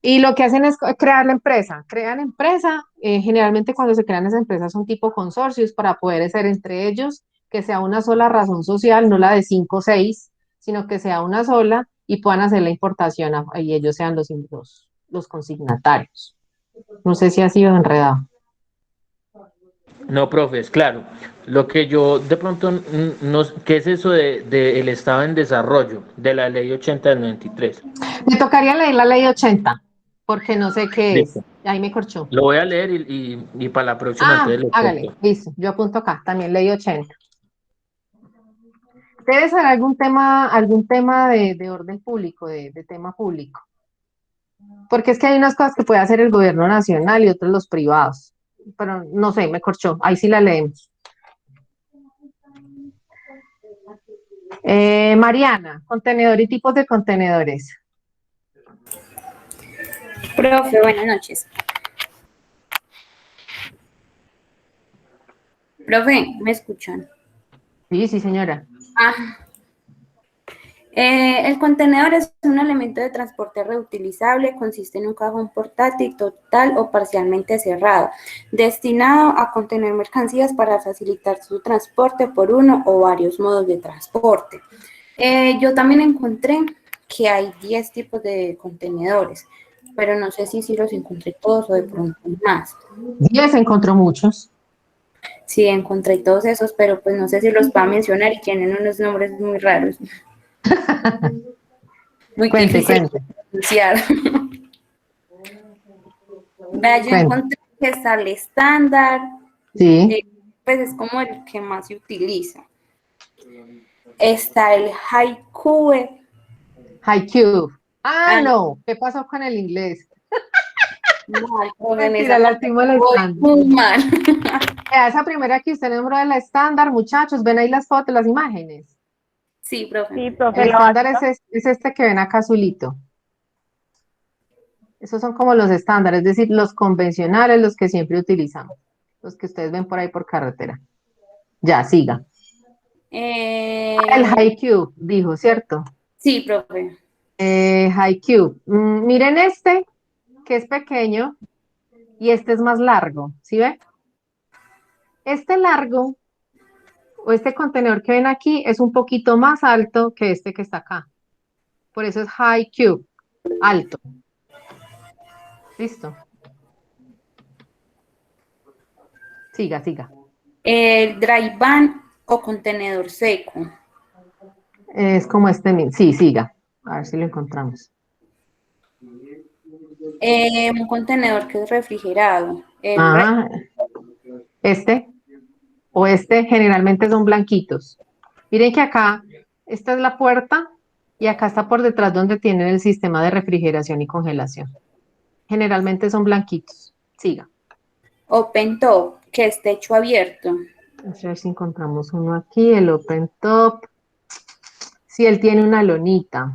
Y lo que hacen es crear la empresa. Crean empresa, generalmente cuando se crean esas empresas son tipo consorcios para poder ser entre ellos, que sea una sola razón social, no la de 5 o 6, sino que sea una sola y puedan hacer la importación y ellos sean los consignatarios. No sé si ha sido enredado. No, profe, es claro. Lo que yo de pronto, no, ¿qué es eso de el Estado en desarrollo de la Ley 80 del 93? Me tocaría leer la ley 80, porque no sé qué es. Listo. Ahí me corchó. Lo voy a leer y para la próxima entonces lo Hágale, corto. listo. Yo apunto acá, también leí 80. Debe ser algún tema de orden público, de tema público. Porque es que hay unas cosas que puede hacer el gobierno nacional y otros los privados. Pero no sé, me corchó. Ahí sí la leemos. Mariana, contenedor y tipos de contenedores. Profe, buenas noches. Profe, ¿me escuchan? Sí, sí, señora. El contenedor es un elemento de transporte reutilizable, consiste en un cajón portátil total o parcialmente cerrado, destinado a contener mercancías para facilitar su transporte por uno o varios modos de transporte. Yo también encontré que hay 10 tipos de contenedores, pero no sé si los encontré todos o de pronto hay más. 10 encontró muchos. Sí, encontré todos esos, pero pues no sé si los va a mencionar y tienen unos nombres muy raros. Muy difícil de pronunciar. Vea, yo encontré que está el estándar, sí. Pues es como el que más se utiliza. Está el haiku. Haiku. No, ¿qué pasó con el inglés? Mentira, la última el estándar. Muy mal. Esa primera que usted nombró de la estándar, muchachos, ven ahí las fotos, las imágenes. Sí, profe. Sí, profe, el estándar es este que ven acá azulito. Esos son como los estándares, es decir, los convencionales, los que siempre utilizamos, los que ustedes ven por ahí por carretera. Ya, siga. El haiku, dijo, ¿cierto? Sí, profe. Haiku. Miren este, que es pequeño, y este es más largo, ¿sí ven? Este largo, o este contenedor que ven aquí, es un poquito más alto que este que está acá. Por eso es haiku, alto. Listo. Siga, siga. El dry van o contenedor seco. Es como este mismo. Sí, siga. A ver si lo encontramos. Un contenedor que es refrigerado. Este o este generalmente son blanquitos. Miren que acá, esta es la puerta y acá está por detrás donde tienen el sistema de refrigeración y congelación. Generalmente son blanquitos. Siga. Open top, que es techo abierto. Vamos a ver si encontramos uno aquí, el open top. Si él tiene una lonita.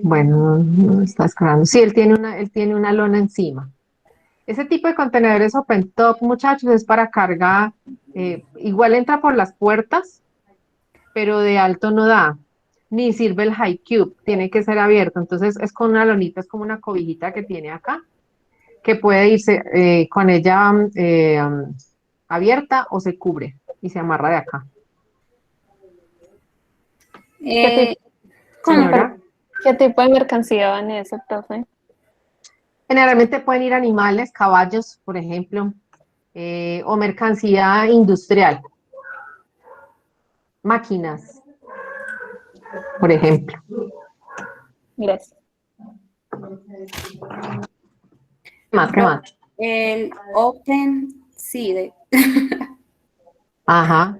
Bueno, no está escalando. Sí, él tiene una lona encima. Ese tipo de contenedores open top, muchachos, es para carga. Igual entra por las puertas, pero de alto no da. Ni sirve el high cube, tiene que ser abierto. Entonces es con una lonita, es como una cobijita que tiene acá, que puede irse con ella abierta o se cubre y se amarra de acá. Señora, ¿qué tipo de mercancía van en ese, profe? Generalmente pueden ir animales, caballos, por ejemplo, o mercancía industrial. Máquinas, por ejemplo. Gracias. ¿Qué más? El open seed. Ajá.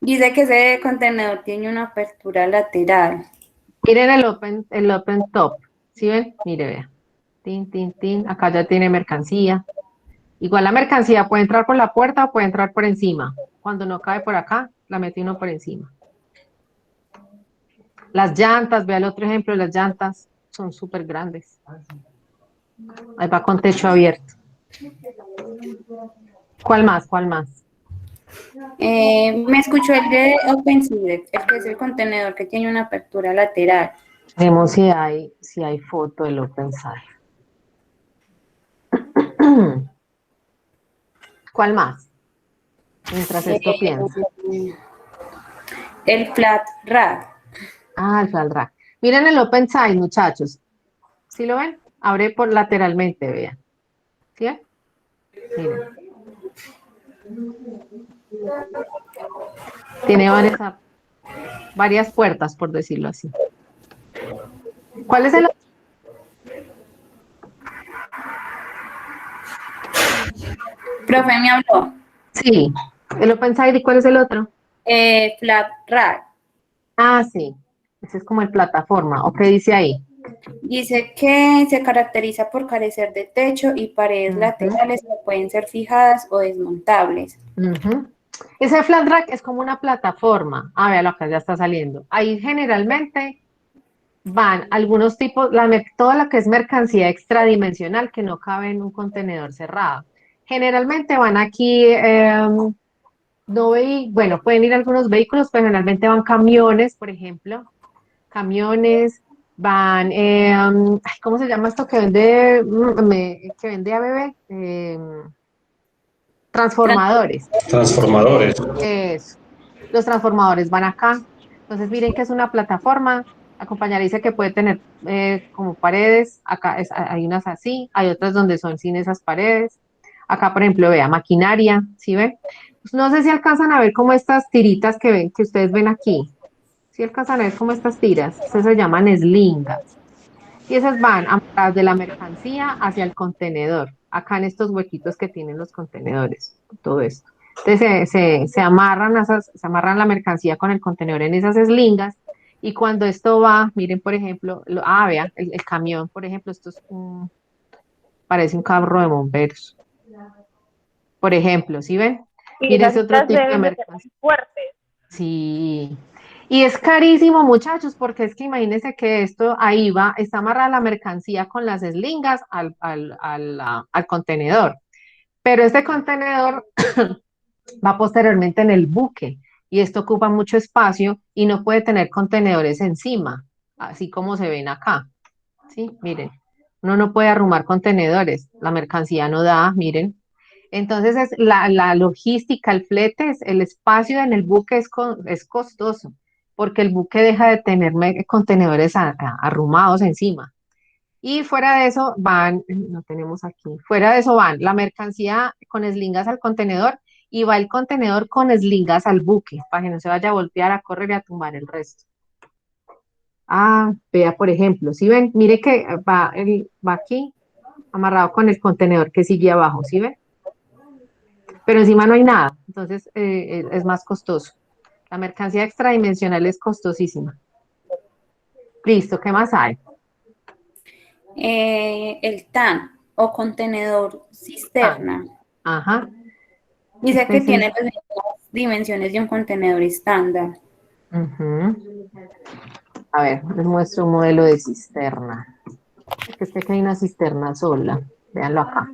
Dice que ese contenedor tiene una apertura lateral. Miren el open top. ¿Sí ven? Mire, vea. Tin, tin, tin. Acá ya tiene mercancía. Igual la mercancía puede entrar por la puerta o puede entrar por encima. Cuando no cabe por acá, la mete uno por encima. Las llantas, vea el otro ejemplo, las llantas son súper grandes. Ahí va con techo abierto. ¿Cuál más? ¿Cuál más? Me escuchó el de OpenSeed, el que es el contenedor que tiene una apertura lateral. Vemos si hay foto del OpenSide. ¿Cuál más? Mientras esto piensa. El flat rack. El flat rack. Miren el OpenSide, muchachos. ¿Sí lo ven? Abre por lateralmente, vean. ¿Sí ven? Miren. Tiene varias. varias puertas, por decirlo así. ¿Cuál es el otro? Profe, me habló. Sí, el OpenSide, ¿y cuál es el otro? Flat Rack. Ah, sí, ese es como el plataforma, ¿o qué dice ahí? Dice que se caracteriza por carecer de techo y paredes laterales que pueden ser fijadas o desmontables. Ese flat rack es como una plataforma. Ah, véalo acá, ya está saliendo. Ahí generalmente van algunos tipos, todo lo que es mercancía extradimensional que no cabe en un contenedor cerrado. Generalmente van aquí, bueno, pueden ir algunos vehículos, pero generalmente van camiones, por ejemplo. Camiones, van, ¿cómo se llama esto que vende, que vende a bebé? Transformadores. Transformadores. Eso. Los transformadores van acá. Entonces miren que es una plataforma. La compañera dice que puede tener como paredes. Acá hay unas así, hay otras donde son sin esas paredes. Acá, por ejemplo, vea, maquinaria, ¿sí ven? Pues no sé si alcanzan a ver como estas tiritas que ustedes ven aquí. ¿Sí alcanzan a ver como estas tiras? Esas se llaman slingas. Y esas van amarradas de la mercancía hacia el contenedor, acá en estos huequitos que tienen los contenedores, todo esto. Entonces se amarran se amarran la mercancía con el contenedor en esas eslingas y cuando esto va, miren por ejemplo, vea, el camión, por ejemplo, esto es parece un carro de bomberos. Por ejemplo, ¿sí ven? Y Miren esas ese otro citas tipo de deben de ser mercancía. muy fuertes. Sí. Y es carísimo, muchachos, porque es que imagínense que esto ahí va, está amarrada la mercancía con las eslingas al contenedor. Pero este contenedor va posteriormente en el buque y esto ocupa mucho espacio y no puede tener contenedores encima, así como se ven acá. Sí, miren, uno no puede arrumar contenedores, la mercancía no da, miren. Entonces es la logística, el flete, el espacio en el buque es costoso, porque el buque deja de tener contenedores arrumados encima. Y fuera de eso van, no tenemos aquí, fuera de eso van la mercancía con eslingas al contenedor y va el contenedor con eslingas al buque, para que no se vaya a voltear, a correr y a tumbar el resto. Ah, vea, por ejemplo, si ven, mire que va aquí amarrado con el contenedor que sigue abajo, ¿sí ven? Pero encima no hay nada, entonces es más costoso. La mercancía extradimensional es costosísima. Listo, ¿qué más hay? El TAN o contenedor cisterna. Ajá. Dice Este que es tiene las mismas dimensiones de un contenedor estándar. A ver, les muestro un modelo de cisterna. Es que aquí hay una cisterna sola. Véanlo acá.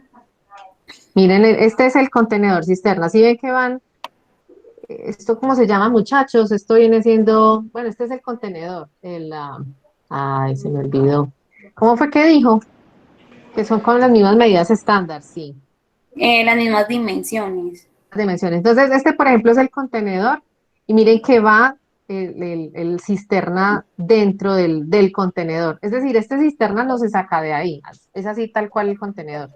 Miren, este es el contenedor cisterna. ¿Sí ven que van? ¿Esto cómo se llama, muchachos? Esto viene siendo, bueno, este es el contenedor. Ay, se me olvidó. ¿Cómo fue que dijo? Que son con las mismas medidas estándar, sí. Las mismas dimensiones. Dimensiones. Entonces, este, por ejemplo, es el contenedor. Y miren que va el cisterna dentro del contenedor. Es decir, este cisterna no se saca de ahí. Es así tal cual el contenedor.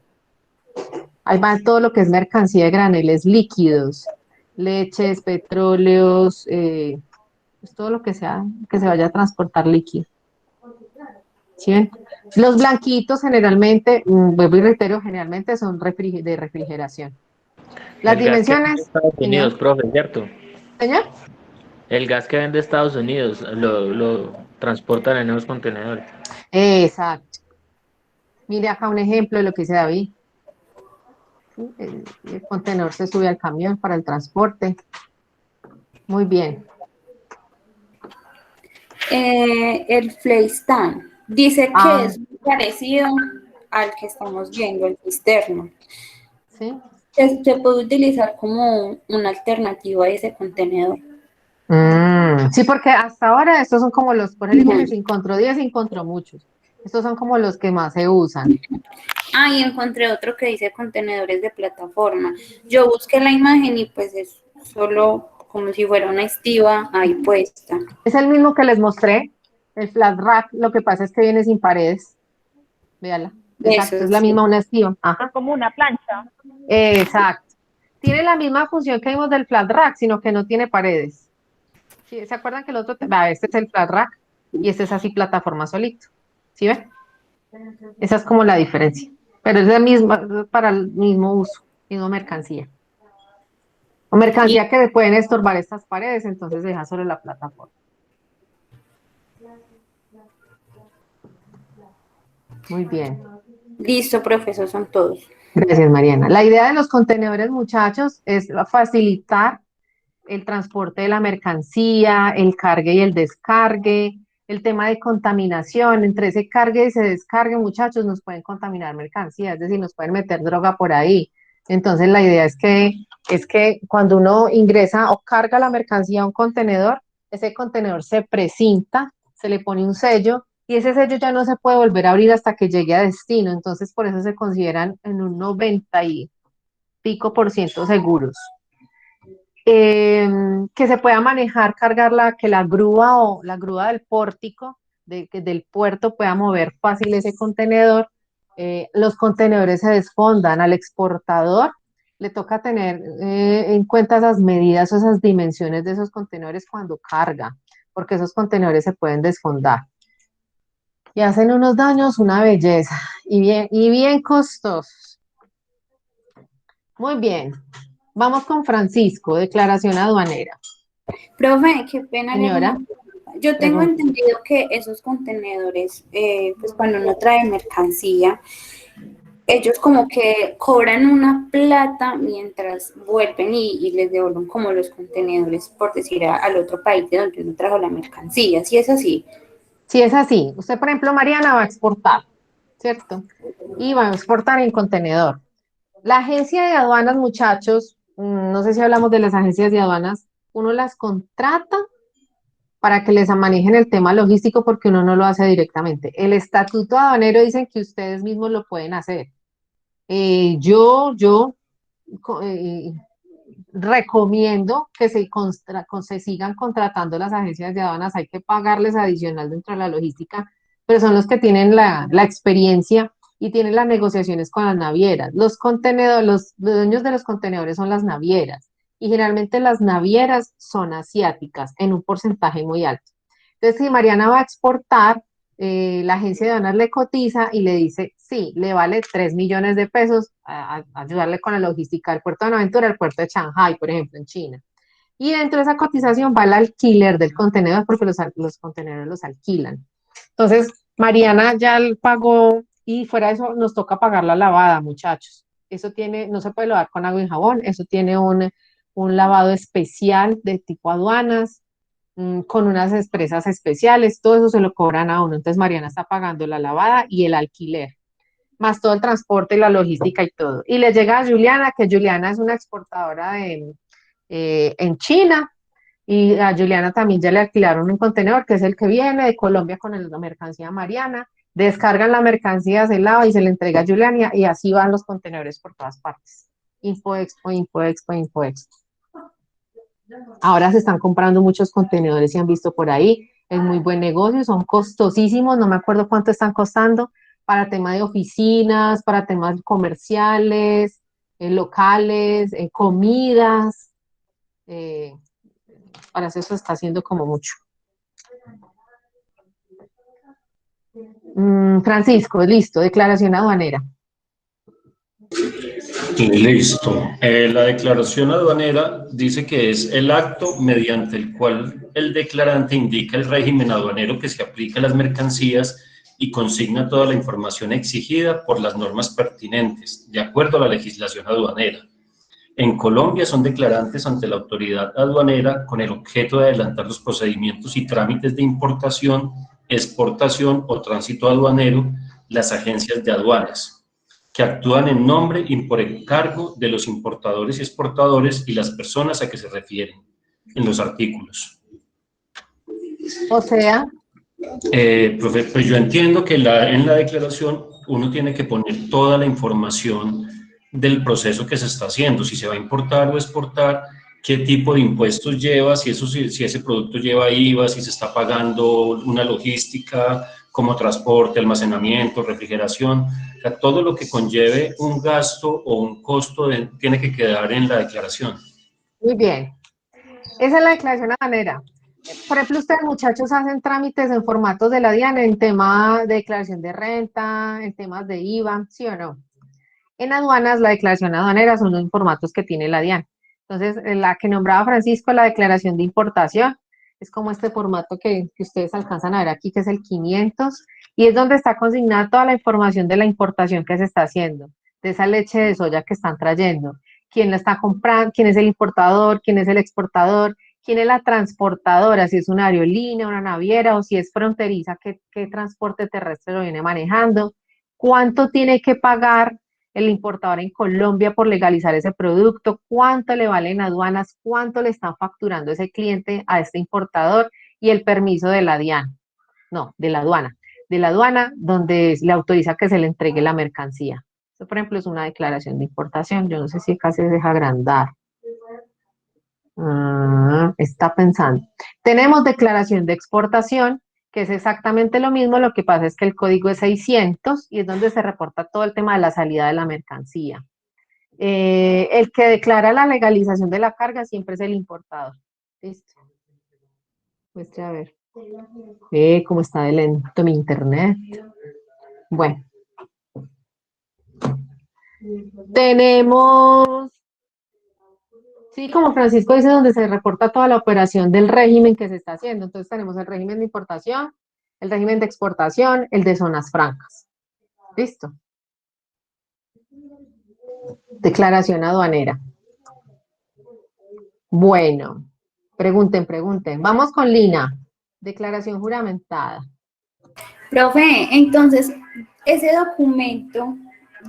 Ahí va todo lo que es mercancía de graneles líquidos, leches, petróleos, pues todo lo que sea que se vaya a transportar líquido. ¿Sí ven? Los blanquitos generalmente, vuelvo y reitero, generalmente son de refrigeración. Las El gas que vende dimensiones, Estados Unidos, señor. profe, ¿cierto? Señor. El gas que vende Estados Unidos lo transportan en esos contenedores. Exacto. Mire acá un ejemplo de lo que dice David. El contenedor se sube al camión para el transporte. Muy bien. El Fleistan dice que es muy parecido al que estamos viendo, el cisterna. Sí. Se puede utilizar como una alternativa a ese contenedor. Sí, porque hasta ahora estos son como los, por ejemplo, que se encontró 10, se encontró muchos. Estos son como los que más se usan. Ah, y encontré otro que dice contenedores de plataforma. Yo busqué la imagen y pues es solo como si fuera una estiva ahí puesta. Es el mismo que les mostré, el flat rack, lo que pasa es que viene sin paredes. Véala. Exacto, Eso, es la sí. misma, una estiva. Ajá. Es como una plancha. Exacto. Tiene la misma función que vimos del flat rack, sino que no tiene paredes. Sí, ¿se acuerdan que el otro, este es el flat rack y este es así plataforma solito? ¿Sí ven? Esa es como la diferencia, pero es la misma, para el mismo uso, mismo mercancía. O mercancía que le pueden estorbar estas paredes, entonces deja solo la plataforma. Muy bien. Listo, profesor, son todos. Gracias, Mariana. La idea de los contenedores, muchachos, es facilitar el transporte de la mercancía, el cargue y el descargue, el tema de contaminación. Entre ese cargue y ese descargue, muchachos, nos pueden contaminar mercancía, es decir, nos pueden meter droga por ahí. Entonces, la idea es que cuando uno ingresa o carga la mercancía a un contenedor, ese contenedor se precinta, se le pone un sello y ese sello ya no se puede volver a abrir hasta que llegue a destino. Entonces, por eso se consideran en un 90 y pico por ciento seguros. Que se pueda manejar, que la grúa o la grúa del pórtico del puerto pueda mover fácil ese contenedor. Los contenedores se desfondan. Al exportador le toca tener en cuenta esas medidas o esas dimensiones de esos contenedores cuando carga, porque esos contenedores se pueden desfondar y hacen unos daños, una belleza, y bien costosos. Muy bien. Vamos con Francisco, declaración aduanera. Profe, qué pena. Señora. Yo tengo entendido que esos contenedores, pues cuando uno trae mercancía, ellos como que cobran una plata mientras vuelven y les devuelven como los contenedores, por decir, al otro país de donde uno trajo la mercancía. ¿Sí es así? Sí, es así. Usted, por ejemplo, Mariana, va a exportar, ¿cierto? Y va a exportar en contenedor. La agencia de aduanas, muchachos, no sé si hablamos de las agencias de aduanas, uno las contrata para que les manejen el tema logístico porque uno no lo hace directamente. El estatuto aduanero dice que ustedes mismos lo pueden hacer. Yo recomiendo que se sigan contratando las agencias de aduanas, hay que pagarles adicional dentro de la logística, pero son los que tienen la experiencia y tienen las negociaciones con las navieras. Los dueños de los contenedores son las navieras y generalmente las navieras son asiáticas en un porcentaje muy alto. Entonces, si Mariana va a exportar, la agencia de aduanas le cotiza y le dice, sí, le vale 3 millones de pesos a ayudarle con la logística del puerto de Buenaventura, al puerto de Shanghai, por ejemplo, en China. Y dentro de esa cotización va el alquiler del contenedor, porque los contenedores los alquilan. Entonces, Mariana ya pagó y fuera de eso nos toca pagar la lavada, muchachos. Eso no se puede lavar con agua y jabón, eso tiene un lavado especial de tipo aduanas, con unas empresas especiales, todo eso se lo cobran a uno. Entonces Mariana está pagando la lavada y el alquiler, más todo el transporte y la logística y todo. Y le llega a Juliana, que Juliana es una exportadora en China, y a Juliana también ya le alquilaron un contenedor, que es el que viene de Colombia con la mercancía Mariana, descargan la mercancía, se lava y se le entrega a Juliana, y así van los contenedores por todas partes. Infoexpo, Infoexpo, Infoexpo. Ahora se están comprando muchos contenedores, si han visto por ahí, es muy buen negocio, son costosísimos, no me acuerdo cuánto están costando, para temas de oficinas, para temas comerciales, locales, comidas, para eso se está haciendo como mucho. Francisco, listo, declaración aduanera. Listo. La declaración aduanera dice que es el acto mediante el cual el declarante indica el régimen aduanero que se aplica a las mercancías y consigna toda la información exigida por las normas pertinentes, de acuerdo a la legislación aduanera. En Colombia son declarantes ante la autoridad aduanera con el objeto de adelantar los procedimientos y trámites de importación, exportación o tránsito aduanero, las agencias de aduanas, que actúan en nombre y por encargo de los importadores y exportadores y las personas a que se refieren en los artículos. O sea, profe, pues yo entiendo que en la declaración uno tiene que poner toda la información del proceso que se está haciendo, si se va a importar o exportar, qué tipo de impuestos lleva, si ese producto lleva IVA, si se está pagando una logística como transporte, almacenamiento, refrigeración, o sea, todo lo que conlleve un gasto o un costo tiene que quedar en la declaración. Muy bien. Esa es la declaración aduanera. Por ejemplo, ustedes muchachos hacen trámites en formatos de la DIAN en tema de declaración de renta, en temas de IVA, ¿sí o no? En aduanas, la declaración aduanera son los formatos que tiene la DIAN. Entonces, la que nombraba Francisco, la declaración de importación, es como este formato que ustedes alcanzan a ver aquí, que es el 500, y es donde está consignada toda la información de la importación que se está haciendo, de esa leche de soya que están trayendo, quién la está comprando, quién es el importador, quién es el exportador, quién es la transportadora, si es una aerolínea, una naviera o si es fronteriza, qué transporte terrestre lo viene manejando, cuánto tiene que pagar el importador en Colombia por legalizar ese producto, cuánto le valen aduanas, cuánto le están facturando ese cliente a este importador y el permiso de la DIAN, no, de la aduana donde le autoriza que se le entregue la mercancía. Esto, por ejemplo, es una declaración de importación. Yo no sé si acá se deja agrandar. Está pensando. Tenemos declaración de exportación, que es exactamente lo mismo, lo que pasa es que el código es 600 y es donde se reporta todo el tema de la salida de la mercancía. El que declara la legalización de la carga siempre es el importador. Listo. Muestre a ver. ¿Cómo está de lento mi internet? Bueno. Tenemos, sí, como Francisco dice, donde se reporta toda la operación del régimen que se está haciendo. Entonces tenemos el régimen de importación, el régimen de exportación, el de zonas francas. Listo. Declaración aduanera. Bueno, pregunten. Vamos con Lina. Declaración juramentada. Profe, entonces, ese documento,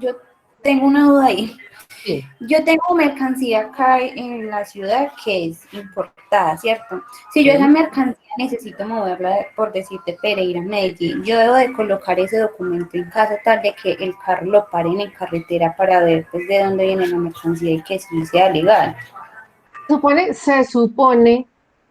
yo tengo una duda ahí. Sí. Yo tengo mercancía acá en la ciudad que es importada, ¿cierto? Si yo esa mercancía necesito moverla, por decirte, Pereira, Medellín, yo debo de colocar ese documento en caso tal de que el carro lo paren en carretera para ver pues de dónde viene la mercancía y que sí sea legal. Se supone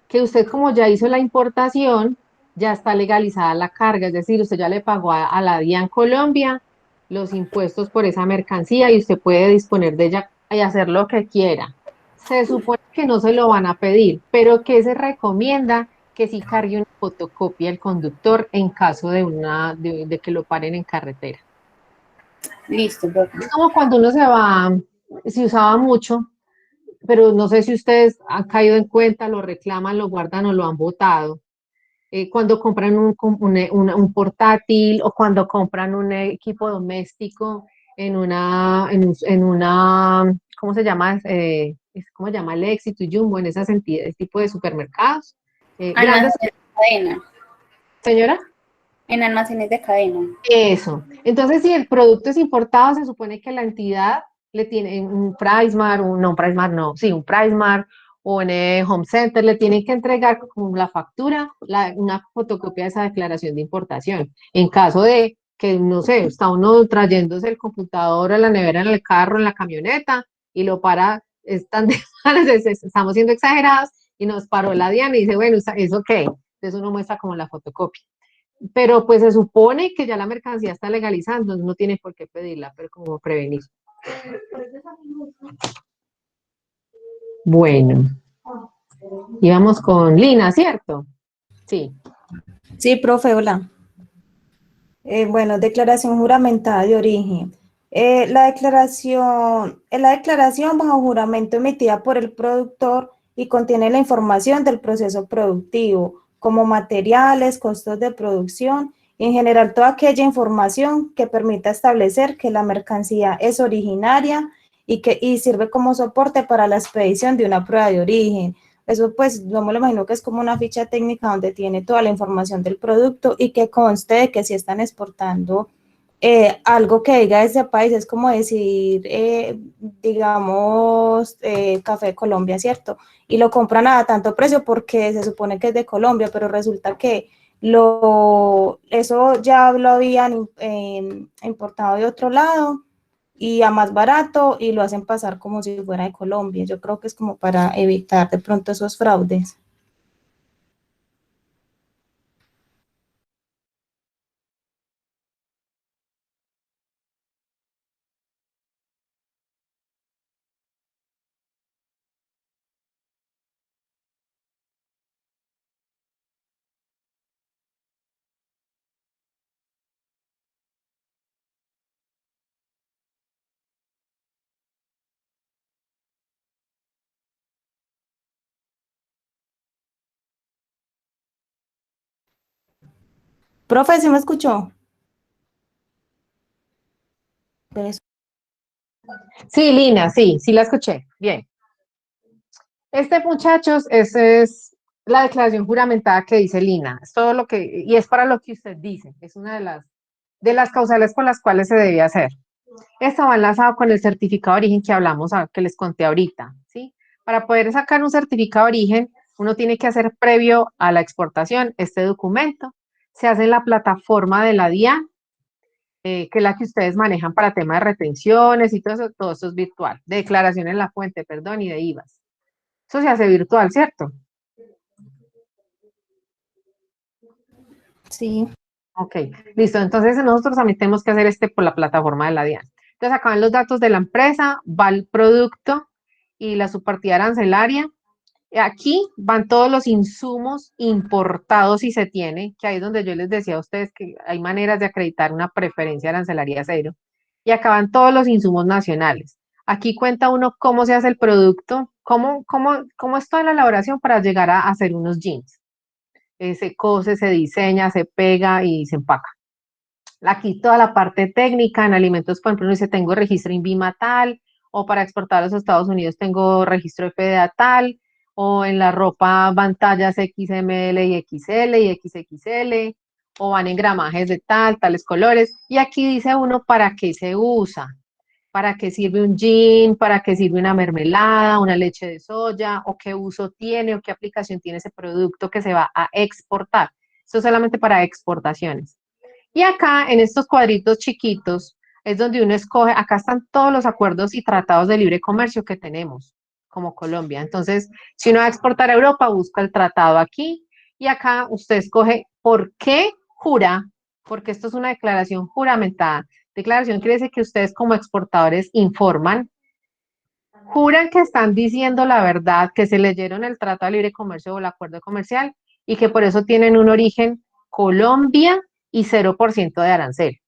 que usted, como ya hizo la importación, ya está legalizada la carga, es decir, usted ya le pagó a la DIAN Colombia los impuestos por esa mercancía y usted puede disponer de ella y hacer lo que quiera. Se supone que no se lo van a pedir, pero que se recomienda que sí cargue una fotocopia el conductor en caso de que lo paren en carretera. Listo, profe. Es como cuando uno se va, si usaba mucho, pero no sé si ustedes han caído en cuenta, lo reclaman, lo guardan o lo han botado. Cuando compran un portátil o cuando compran un equipo doméstico ¿cómo se llama? ¿Cómo se llama? El Éxito y Jumbo, en ese tipo de supermercados. Grandes, Almacenes de cadena. señora. En almacenes de cadena. Eso. Entonces, si el producto es importado, se supone que la entidad le tiene un PriceMart, un PriceMart no, sí, un PriceMart o en Home Center, le tienen que entregar con la factura una fotocopia de esa declaración de importación. En caso de que, no sé, está uno trayéndose el computador a la nevera en el carro, en la camioneta, y lo para, estamos siendo exagerados, y nos paró la DIAN y dice, bueno, ¿eso qué? Entonces uno muestra como la fotocopia. Pero pues se supone que ya la mercancía está legalizada, entonces no tiene por qué pedirla, pero como prevenir. Bueno, íbamos con Lina, ¿cierto? Sí. Sí, profe, hola. Bueno, declaración juramentada de origen. La declaración bajo juramento emitida por el productor y contiene la información del proceso productivo, como materiales, costos de producción, y en general toda aquella información que permita establecer que la mercancía es originaria y sirve como soporte para la expedición de una prueba de origen. Eso pues no me lo imagino que es como una ficha técnica donde tiene toda la información del producto y que conste de que si están exportando algo que diga ese país, es como decir, digamos, café de Colombia, ¿cierto? Y lo compran a tanto precio porque se supone que es de Colombia, pero resulta que eso ya lo habían importado de otro lado y a más barato y lo hacen pasar como si fuera de Colombia. Yo creo que es como para evitar de pronto esos fraudes. Profe, ¿sí me escuchó? Pues, Sí, Lina, sí, sí la escuché. Bien. Muchachos, esa es la declaración juramentada que dice Lina. Es todo lo que, y es para lo que usted dice. Es una de las causales con las cuales se debe hacer. Esto va enlazado con el certificado de origen que hablamos, que les conté ahorita, ¿sí? Para poder sacar un certificado de origen, uno tiene que hacer previo a la exportación este documento. Se hace en la plataforma de la DIAN, que es la que ustedes manejan para temas de retenciones y todo eso es virtual. De declaración en la fuente, perdón, y de IVAs. Eso se hace virtual, ¿cierto? sí. Ok, listo. Entonces nosotros también tenemos que hacer por la plataforma de la DIAN. Entonces acá van los datos de la empresa, va el producto y la subpartida arancelaria. Aquí van todos los insumos importados si se tiene, que ahí es donde yo les decía a ustedes que hay maneras de acreditar una preferencia arancelaria cero. Y acá van todos los insumos nacionales. Aquí cuenta uno cómo se hace el producto, cómo es toda la elaboración para llegar a hacer unos jeans. Se cose, se diseña, se pega y se empaca. Aquí toda la parte técnica, en alimentos, por ejemplo, uno dice, tengo registro INVIMA tal, o para exportar a los Estados Unidos tengo registro FDA tal, o en la ropa van tallas XML y XL y XXL, o van en gramajes de tales colores, y aquí dice uno para qué se usa, para qué sirve un gin, para qué sirve una mermelada, una leche de soya, o qué uso tiene, o qué aplicación tiene ese producto que se va a exportar. Esto es solamente para exportaciones. Y acá, en estos cuadritos chiquitos, es donde uno escoge, acá están todos los acuerdos y tratados de libre comercio que tenemos como Colombia. Entonces, si uno va a exportar a Europa, busca el tratado aquí y acá usted escoge por qué jura, porque esto es una declaración juramentada. Declaración quiere decir que ustedes como exportadores informan, juran que están diciendo la verdad, que se leyeron el Tratado de Libre Comercio o el Acuerdo Comercial y que por eso tienen un origen Colombia y 0% de arancel.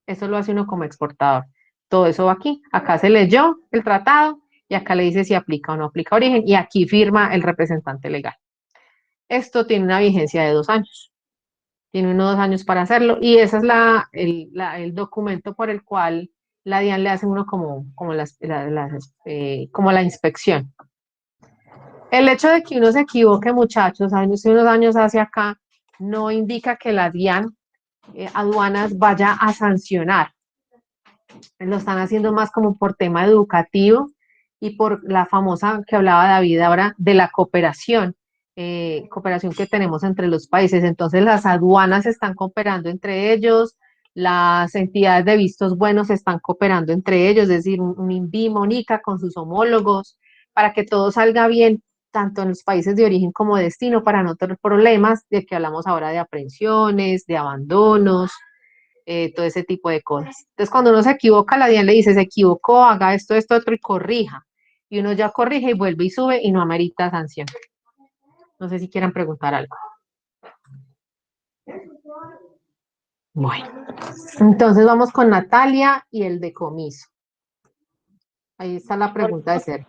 Eso lo hace uno como exportador. Todo eso va aquí. Acá se leyó el tratado y acá le dice si aplica o no aplica origen y aquí firma el representante legal. Esto tiene una vigencia de 2 años. Tiene unos 2 años para hacerlo y ese es el documento por el cual la DIAN le hace uno como la inspección. El hecho de que uno se equivoque, muchachos, hace unos años hacia acá, no indica que la DIAN, aduanas, vaya a sancionar. Lo están haciendo más como por tema educativo y por la famosa que hablaba David ahora de la cooperación, cooperación que tenemos entre los países. Entonces las aduanas están cooperando entre ellos, las entidades de vistos buenos están cooperando entre ellos, es decir, un INVIMA, un ICA con sus homólogos, para que todo salga bien, tanto en los países de origen como de destino, para no tener problemas de que hablamos ahora de aprehensiones, de abandonos, todo ese tipo de cosas. Entonces, cuando uno se equivoca, la DIAN le dice, se equivocó, haga esto, esto, otro y corrija. Y uno ya corrige y vuelve y sube y no amerita sanción. No sé si quieran preguntar algo. Bueno, entonces vamos con Natalia y el decomiso. Ahí está la pregunta de Sergio.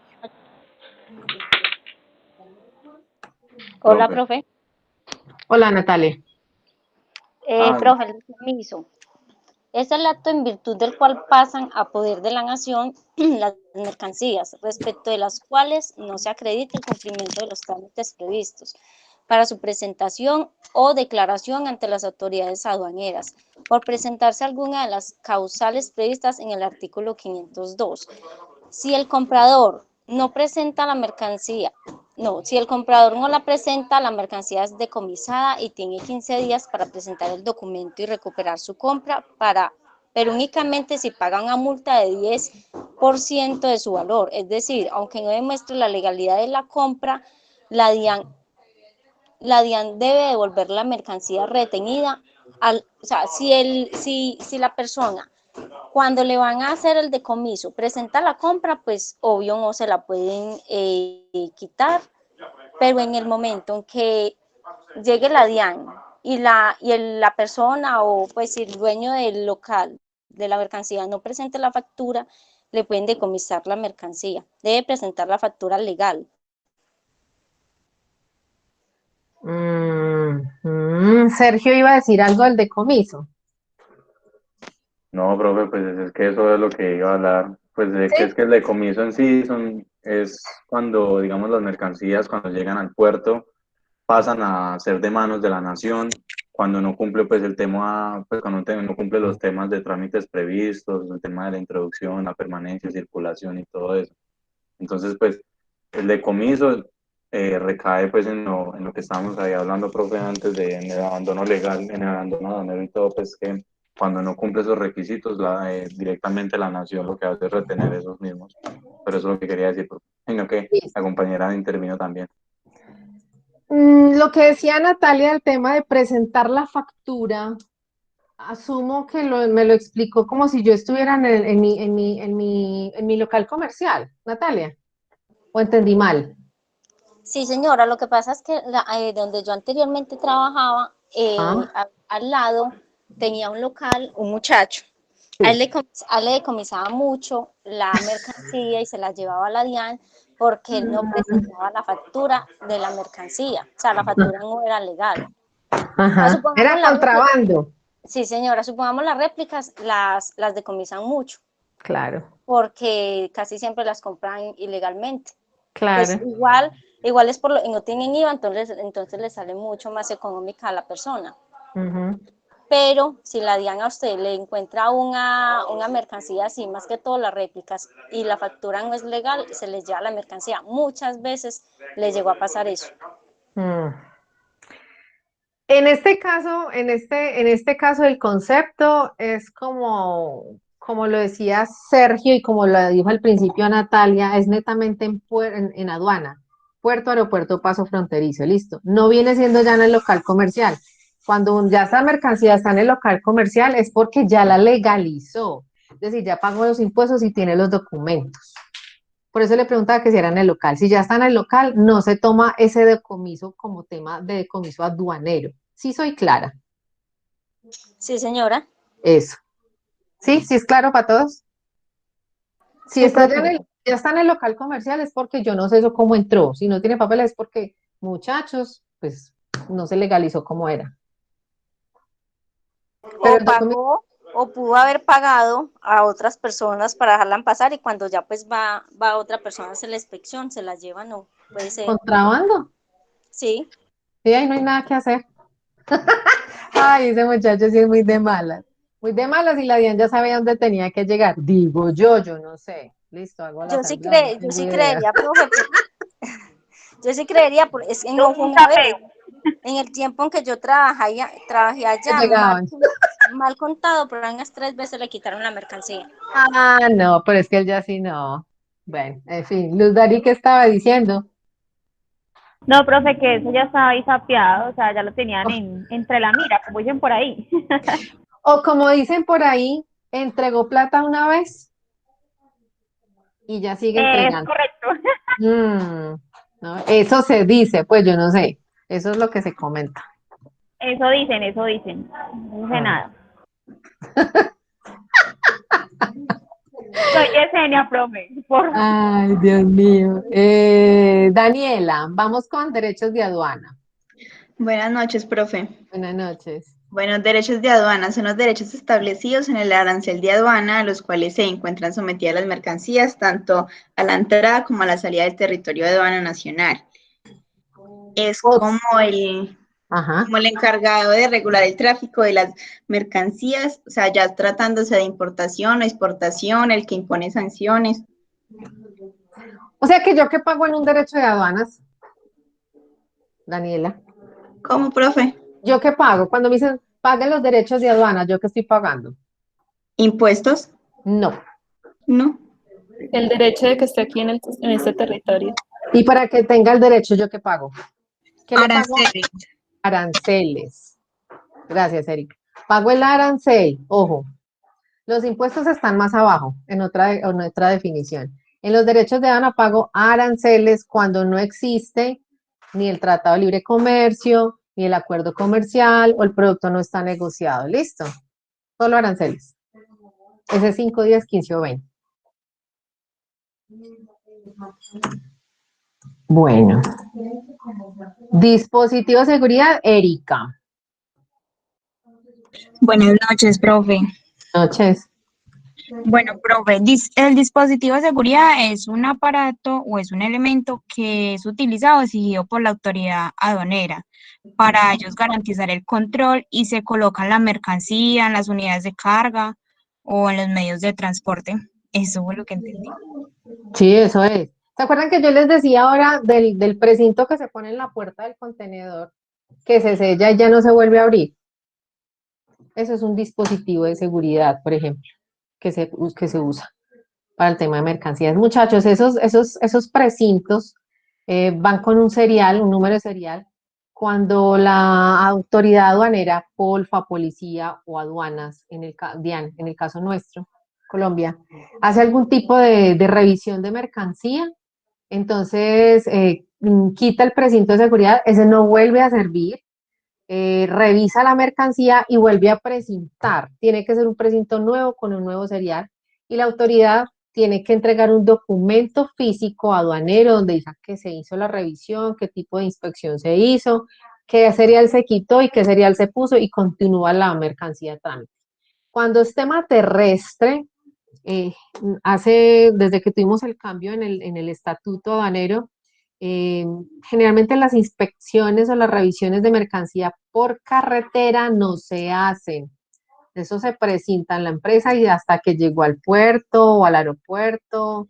Hola, profe. Hola, Natalia. Profe, el decomiso. Es el acto en virtud del cual pasan a poder de la nación las mercancías, respecto de las cuales no se acredita el cumplimiento de los trámites previstos para su presentación o declaración ante las autoridades aduaneras, por presentarse alguna de las causales previstas en el artículo 502. Si el comprador no presenta la mercancía, si el comprador no la presenta, la mercancía es decomisada y tiene 15 días para presentar el documento y recuperar su compra, pero únicamente si paga una multa de 10% de su valor. Es decir, aunque no demuestre la legalidad de la compra, la DIAN debe devolver la mercancía retenida. O sea, si la persona, cuando le van a hacer el decomiso, presenta la compra, pues obvio no se la pueden quitar, pero en el momento en que llegue la DIAN y la persona o pues el dueño del local de la mercancía no presente la factura, le pueden decomisar la mercancía. Debe presentar la factura legal. Sergio iba a decir algo del decomiso. No, profe, pues es que eso es lo que iba a hablar. Pues de que es que el decomiso en sí es cuando, digamos, las mercancías cuando llegan al puerto pasan a ser de manos de la nación, cuando no cumple pues el tema, pues cuando no cumple los temas de trámites previstos, el tema de la introducción, la permanencia, circulación y todo eso. Entonces, pues el decomiso recae pues en lo que estábamos ahí hablando, profe, antes en el abandono legal, en el abandono aduanero y todo, pues que cuando no cumple esos requisitos, directamente la nación lo que hace es retener esos mismos. Pero eso es lo que quería decir, profe. Sino que la compañera intervino también. Lo que decía Natalia del tema de presentar la factura, asumo que me lo explicó como si yo estuviera en mi local comercial, Natalia, o entendí mal. Sí, señora, lo que pasa es que donde yo anteriormente trabajaba, al lado tenía un local, un muchacho. A él le decomisaba mucho la mercancía y se la llevaba a la DIAN porque él no presentaba la factura de la mercancía. O sea, la factura no era legal. Ajá, era contrabando. Sí, señora, supongamos las réplicas las decomisan mucho. Claro. Porque casi siempre las compran ilegalmente. Claro. Pues igual es no tienen IVA, entonces le sale mucho más económica a la persona. Pero si la DIAN a usted le encuentra una mercancía así, más que todo las réplicas, y la factura no es legal, se les lleva la mercancía. Muchas veces les llegó a pasar eso. En este caso el concepto es como lo decía Sergio y como lo dijo al principio Natalia, es netamente en aduana, puerto, aeropuerto, paso fronterizo, listo. No viene siendo ya en el local comercial. Cuando ya esta mercancía está en el local comercial es porque ya la legalizó, es decir, ya pagó los impuestos y tiene los documentos. Por eso le preguntaba que si era en el local. Si ya está en el local, no se toma ese decomiso como tema de decomiso aduanero. Sí soy clara. Sí, señora. Eso. ¿Sí? ¿Sí es claro para todos? Si está ya está en el local comercial es porque yo no sé eso cómo entró. Si no tiene papeles es porque, muchachos, pues no se legalizó como era. O pagó o pudo haber pagado a otras personas para dejarla pasar y cuando ya pues va otra persona a hacer la inspección, se la lleva, no puede ser. ¿Contrabando? Sí. Sí, ahí no hay nada que hacer. Ay, ese muchacho sí es muy de malas. Muy de malas y la DIAN ya sabía dónde tenía que llegar. Digo yo no sé. Listo, hago la Yo sí creería, profe. Yo sí creería, es que no fue una vez. En el tiempo en que yo trabajé allá, mal contado, pero unas 3 veces le quitaron la mercancía. Ah, no, pero es que él ya sí no. Bueno, en fin, Luz Dari, ¿qué estaba diciendo? No, profe, que eso ya estaba ahí sapeado, o sea, ya lo tenían entre la mira, como dicen por ahí. O como dicen por ahí, entregó plata una vez y ya sigue entregando. Es correcto. No, eso se dice, pues yo no sé. Eso es lo que se comenta. Eso dicen. No dice nada. Soy Yesenia, profe. Ay, Dios mío. Daniela, vamos con derechos de aduana. Buenas noches, profe. Buenas noches. Bueno, derechos de aduana son los derechos establecidos en el arancel de aduana a los cuales se encuentran sometidas las mercancías, tanto a la entrada como a la salida del territorio de aduana nacional. Es como el encargado de regular el tráfico de las mercancías, o sea, ya tratándose de importación o exportación, el que impone sanciones. O sea que yo que pago en un derecho de aduanas, Daniela. ¿Cómo, profe? ¿Yo qué pago? Cuando me dicen paguen los derechos de aduanas, ¿yo qué estoy pagando? ¿Impuestos? No. No. El derecho de que esté aquí en este territorio. Y para que tenga el derecho, ¿yo qué pago? ¿Qué le pago? Aranceles. Gracias, Erika. Pago el arancel. Ojo, los impuestos están más abajo, en otra definición. En los derechos de aduana pago aranceles cuando no existe ni el Tratado de Libre Comercio, ni el acuerdo comercial o el producto no está negociado. ¿Listo? Solo aranceles. Ese 5, 10, 15 o 20. Bueno, dispositivo de seguridad, Erika. Buenas noches, profe. Noches. Bueno, profe, el dispositivo de seguridad es un aparato o es un elemento que es utilizado o exigido por la autoridad aduanera para ellos garantizar el control y se coloca en la mercancía, en las unidades de carga o en los medios de transporte. Eso fue lo que entendí. Sí, eso es. ¿Se acuerdan que yo les decía ahora del precinto que se pone en la puerta del contenedor, que se sella y ya no se vuelve a abrir? Eso es un dispositivo de seguridad, por ejemplo, que se usa para el tema de mercancías. Muchachos, esos precintos van con un serial, un número de serial. Cuando la autoridad aduanera, Polfa, policía o aduanas, DIAN, en el caso nuestro, Colombia, hace algún tipo de revisión de mercancía, entonces quita el precinto de seguridad, ese no vuelve a servir, revisa la mercancía y vuelve a precintar. Tiene que ser un precinto nuevo con un nuevo serial y la autoridad tiene que entregar un documento físico aduanero donde diga que se hizo la revisión, qué tipo de inspección se hizo, qué serial se quitó y qué serial se puso y continúa la mercancía de trámite. Cuando es tema terrestre, desde que tuvimos el cambio en el estatuto aduanero, generalmente las inspecciones o las revisiones de mercancía por carretera no se hacen. Eso se precinta en la empresa y hasta que llegó al puerto o al aeropuerto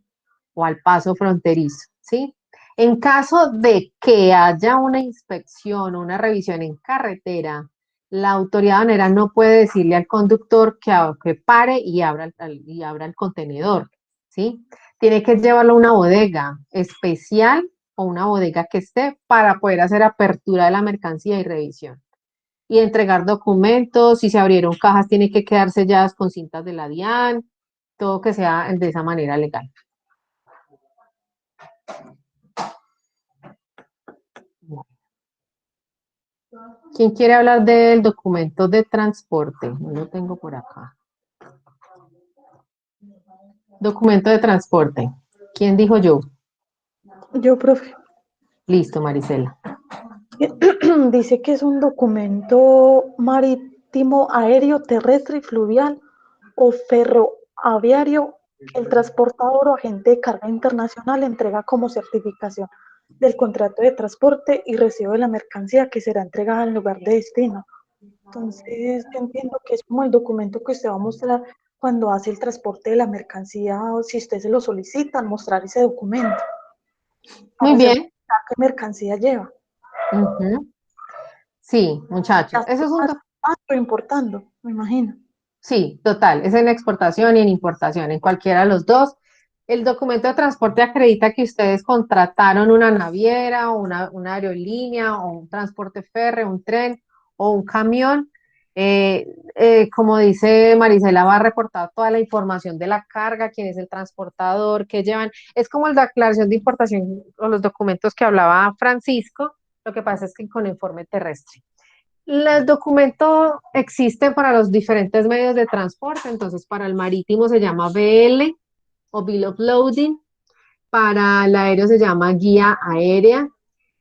o al paso fronterizo, ¿sí? En caso de que haya una inspección o una revisión en carretera, la autoridad aduanera no puede decirle al conductor que pare y abra el contenedor, ¿sí? Tiene que llevarlo a una bodega especial o una bodega que esté para poder hacer apertura de la mercancía y revisión. Y entregar documentos, si se abrieron cajas, tiene que quedar selladas con cintas de la DIAN, todo que sea de esa manera legal. ¿Quién quiere hablar del documento de transporte? No lo tengo por acá. Documento de transporte. ¿Quién dijo yo? Yo, profe. Listo, Marisela. Dice que es un documento marítimo, aéreo, terrestre y fluvial o ferroviario que el transportador o agente de carga internacional entrega como certificación del contrato de transporte y recibo de la mercancía que será entregada al lugar de destino. Entonces, yo entiendo que es como el documento que usted va a mostrar cuando hace el transporte de la mercancía o si usted se lo solicita, mostrar ese documento. Muy bien. ¿Qué mercancía lleva? Sí, muchachos. Eso es un importando, me imagino. Sí, total. Es en exportación y en importación, en cualquiera de los dos. El documento de transporte acredita que ustedes contrataron una naviera o una aerolínea o un transporte férreo, un tren o un camión. Como dice Marisela, va a reportar toda la información de la carga, quién es el transportador, qué llevan. Es como la declaración de importación o los documentos que hablaba Francisco. Lo que pasa es que con informe terrestre. El documento existe para los diferentes medios de transporte, entonces para el marítimo se llama BL o Bill of Loading, para el aéreo se llama guía aérea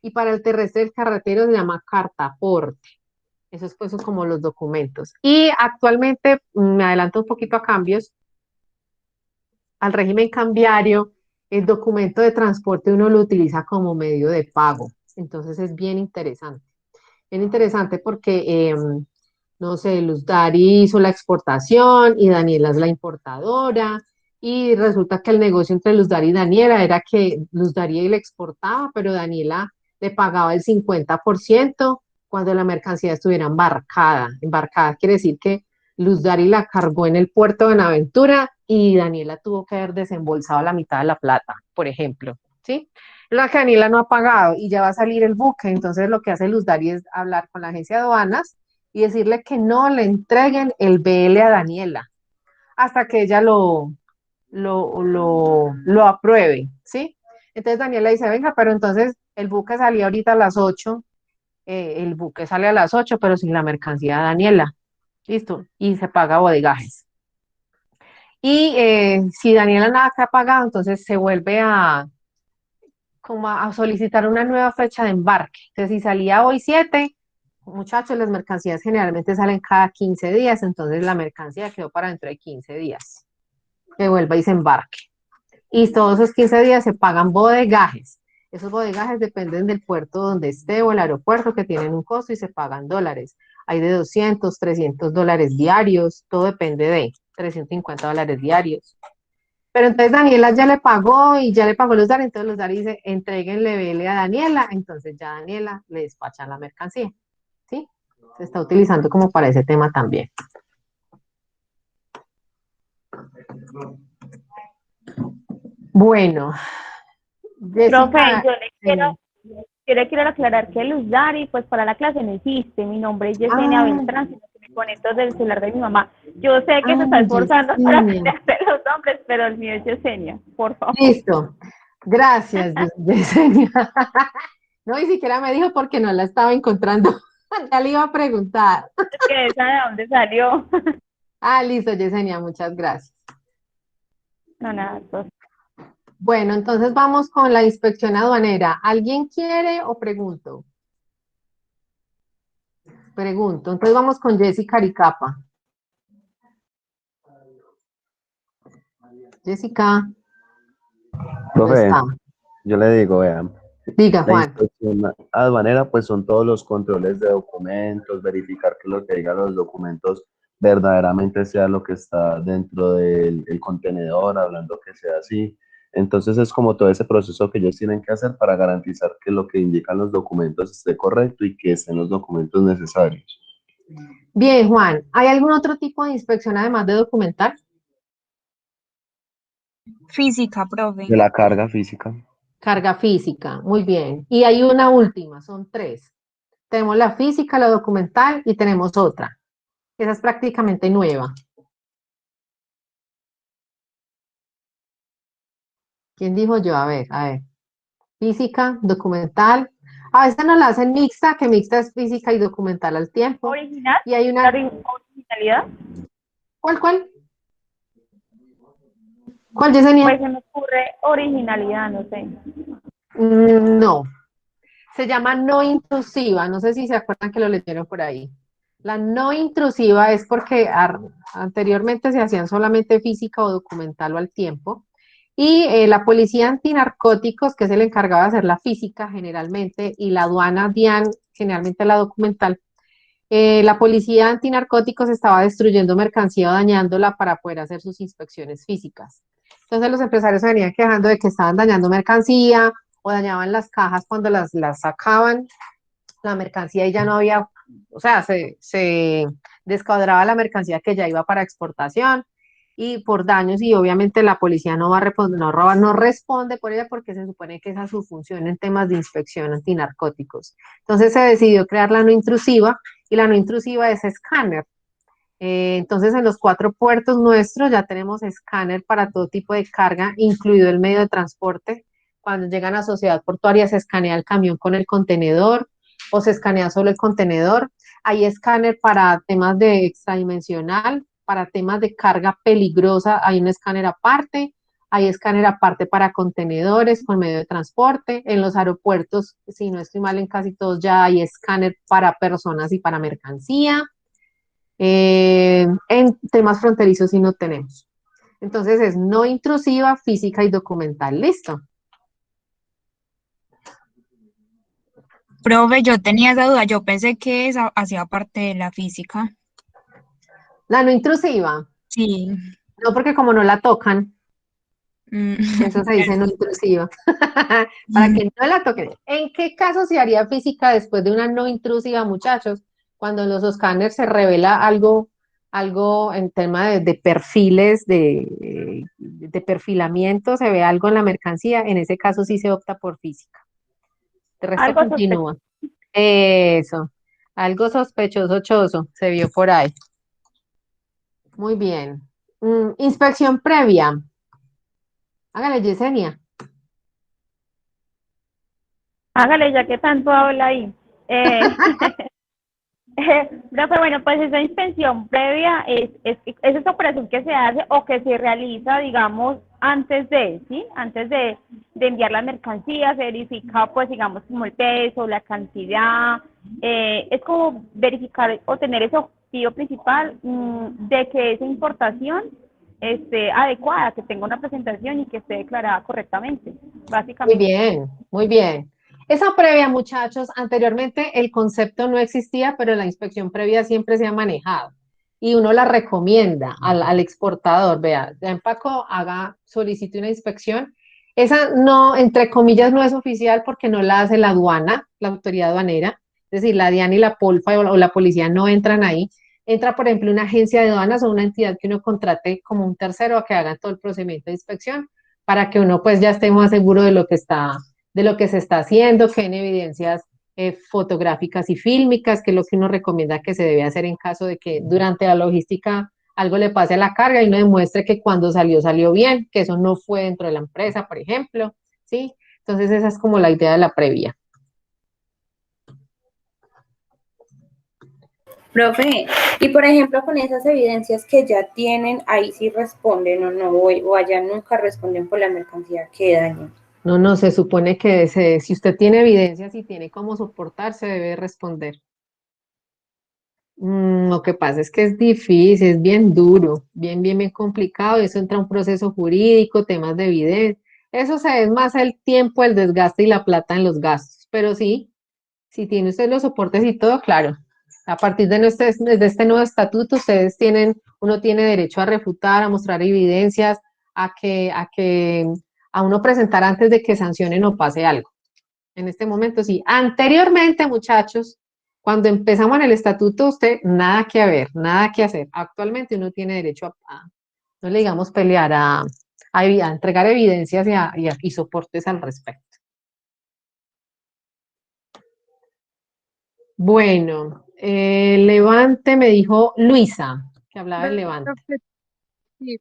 y para el terrestre el carretero se llama cartaporte. Esos pues son como los documentos. Y actualmente, me adelanto un poquito a cambios, al régimen cambiario, el documento de transporte uno lo utiliza como medio de pago, entonces es bien interesante. Bien interesante porque, no sé, Luz Dari hizo la exportación y Daniela es la importadora y resulta que el negocio entre Luz Dari y Daniela era que Luz Dari le exportaba, pero Daniela le pagaba el 50% cuando la mercancía estuviera embarcada. Embarcada quiere decir que Luz Dari la cargó en el puerto de Buenaventura y Daniela tuvo que haber desembolsado la mitad de la plata, por ejemplo, ¿sí? La que Daniela no ha pagado y ya va a salir el buque, entonces lo que hace Luz Dari es hablar con la agencia de aduanas y decirle que no le entreguen el BL a Daniela hasta que ella lo apruebe, ¿sí? Entonces Daniela dice, venga, pero entonces el buque salía ahorita a las 8, el buque sale a las 8, pero sin la mercancía de Daniela, listo, y se paga bodegajes. Y si Daniela nada que ha pagado, entonces se vuelve como a solicitar una nueva fecha de embarque. Entonces, si salía hoy 7, muchachos, las mercancías generalmente salen cada 15 días, entonces la mercancía quedó para dentro de 15 días, que vuelva y se embarque. Y todos esos 15 días se pagan bodegajes. Esos bodegajes dependen del puerto donde esté o el aeropuerto, que tienen un costo y se pagan dólares. Hay de 200, 300 dólares diarios, todo depende de 350 dólares diarios. Pero entonces Daniela ya le pagó y ya le pagó los DARI, entonces los DARI dice, entréguenle vele a Daniela, entonces ya Daniela le despachan la mercancía, ¿sí? Se está utilizando como para ese tema también. Bueno, Profe, Jessica, yo le quiero aclarar que el Usdari, pues para la clase no existe. Mi nombre es Yesenia Beltrán, sino que me conecto desde el celular de mi mamá. Yo sé que se está esforzando para aprender los nombres, pero el mío es Yesenia, por favor. listo. Gracias, Yesenia. No, ni siquiera me dijo porque no la estaba encontrando. Ya le iba a preguntar. Es que esa de dónde salió. Ah, listo, Yesenia, muchas gracias. No, nada, pues. Bueno, entonces vamos con la inspección aduanera. ¿Alguien quiere o pregunto? Pregunto. Entonces vamos con Jessica Aricapa. Jessica. Profe, yo le digo, vean. Diga, La Juan. inspección aduanera, pues son todos los controles de documentos, verificar que lo que digan los documentos verdaderamente sea lo que está dentro del contenedor, hablando que sea así. Entonces es como todo ese proceso que ellos tienen que hacer para garantizar que lo que indican los documentos esté correcto y que estén los documentos necesarios. Bien, Juan. ¿Hay algún otro tipo de inspección además de documental? Física, profe. De la carga física. Carga física, muy bien. Y hay una última, son 3. Tenemos la física, la documental y tenemos otra. Esa es prácticamente nueva. ¿Quién dijo yo? A ver. Física, documental. A veces nos la hacen mixta, que mixta es física y documental al tiempo. ¿Original? Y hay una... ¿Originalidad? ¿Cuál? ¿Cuál, Yesenia? Pues se me ocurre originalidad, no sé. No. Se llama no intrusiva. No sé si se acuerdan que lo leyeron por ahí. La no intrusiva es porque anteriormente se hacían solamente física o documental o al tiempo. Y la policía antinarcóticos, que es el encargado de hacer la física generalmente, y la aduana DIAN, generalmente la documental, la policía antinarcóticos estaba destruyendo mercancía o dañándola para poder hacer sus inspecciones físicas. Entonces los empresarios se venían quejando de que estaban dañando mercancía o dañaban las cajas cuando las sacaban la mercancía y ya no había, o sea, se descuadraba la mercancía que ya iba para exportación y por daños, y obviamente la policía no va a responder, no responde por ella porque se supone que esa es su función en temas de inspección antinarcóticos. Entonces se decidió crear la no intrusiva, y la no intrusiva es escáner. Entonces en los 4 puertos nuestros ya tenemos escáner para todo tipo de carga, incluido el medio de transporte. Cuando llegan a Sociedad Portuaria se escanea el camión con el contenedor o se escanea solo el contenedor. Hay escáner para temas de extradimensional, para temas de carga peligrosa hay un escáner aparte, hay escáner aparte para contenedores con medio de transporte. En los aeropuertos, si no estoy mal, en casi todos ya hay escáner para personas y para mercancía. En temas fronterizos sí no tenemos. Entonces es no intrusiva, física y documental. ¿Listo? Profe, yo tenía esa duda, yo pensé que esa hacía parte de la física. ¿La no intrusiva? Sí. No, porque como no la tocan, eso se dice no intrusiva. Para que no la toquen. ¿En qué caso se haría física después de una no intrusiva, muchachos? Cuando en los escáneres se revela algo en tema de perfiles, de perfilamiento, se ve algo en la mercancía, en ese caso sí se opta por física. De resto Algo continúa. Eso, algo sospechoso, choso, se vio por ahí. Muy bien. Inspección previa. Hágale, Yesenia. Hágale, ya que tanto habla ahí. Profe, bueno, pues esa inspección previa es esa operación que se hace o que se realiza, digamos, antes de, ¿sí? Antes de de enviar las mercancías, se verifica, pues, digamos, como el peso, la cantidad, es como verificar o tener ese objetivo principal de que esa importación esté adecuada, que tenga una presentación y que esté declarada correctamente, Muy básicamente. bien, muy bien. Esa previa, muchachos, anteriormente el concepto no existía, pero la inspección previa siempre se ha manejado y uno la recomienda al exportador. Vea, ya empacó, haga, solicite una inspección. Esa no, entre comillas, no es oficial porque no la hace la aduana, la autoridad aduanera, es decir, la DIAN y la POLFA o la policía no entran ahí. Entra, por ejemplo, una agencia de aduanas o una entidad que uno contrate como un tercero a que haga todo el procedimiento de inspección para que uno pues ya esté más seguro de lo que se está haciendo, que en evidencias fotográficas y fílmicas, que es lo que uno recomienda que se debe hacer en caso de que durante la logística algo le pase a la carga y uno demuestre que cuando salió, salió bien, que eso no fue dentro de la empresa, por ejemplo, ¿sí? Entonces esa es como la idea de la previa. Profe, y por ejemplo, con esas evidencias que ya tienen, ahí sí responden o no, o allá nunca responden por la mercancía que dañan. No, no, se supone que si usted tiene evidencias y tiene cómo soportar, se debe responder. Lo que pasa es que es difícil, es bien duro, bien complicado, y eso entra un proceso jurídico, temas de evidencia. Eso se es más el tiempo, el desgaste y la plata en los gastos. Pero sí, si tiene usted los soportes y todo, claro. A partir de este nuevo estatuto, uno tiene derecho a refutar, a mostrar evidencias, a uno presentar antes de que sancionen o pase algo. En este momento sí. Anteriormente, muchachos, cuando empezamos en el estatuto, usted nada que ver, nada que hacer. Actualmente uno tiene derecho no le digamos pelear, a entregar evidencias y soportes al respecto. Bueno, Levante me dijo Luisa, que hablaba del Levante. Sí,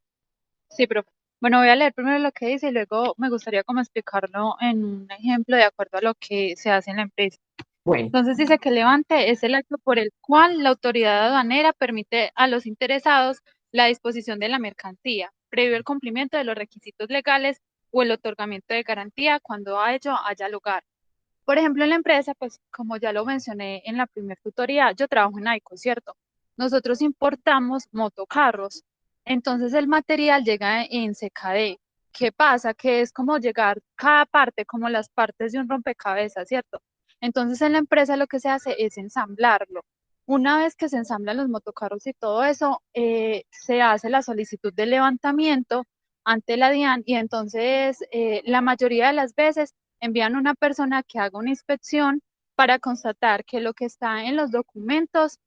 sí, profe. Bueno, voy a leer primero lo que dice y luego me gustaría como explicarlo en un ejemplo de acuerdo a lo que se hace en la empresa. Bueno, Entonces dice que el levante es el acto por el cual la autoridad aduanera permite a los interesados la disposición de la mercancía, previo el cumplimiento de los requisitos legales o el otorgamiento de garantía cuando a ello haya lugar. Por ejemplo, en la empresa, pues como ya lo mencioné en la primera tutoría, yo trabajo en AICO, ¿cierto? Nosotros importamos motocarros, entonces el material llega en CKD. ¿Qué pasa? Que es como llegar cada parte, como las partes de un rompecabezas, ¿cierto? Entonces en la empresa lo que se hace es ensamblarlo. Una vez que se ensamblan los motocarros y todo eso, se hace la solicitud de levantamiento ante la DIAN y entonces la mayoría de las veces envían una persona que haga una inspección para constatar que lo que está en los documentos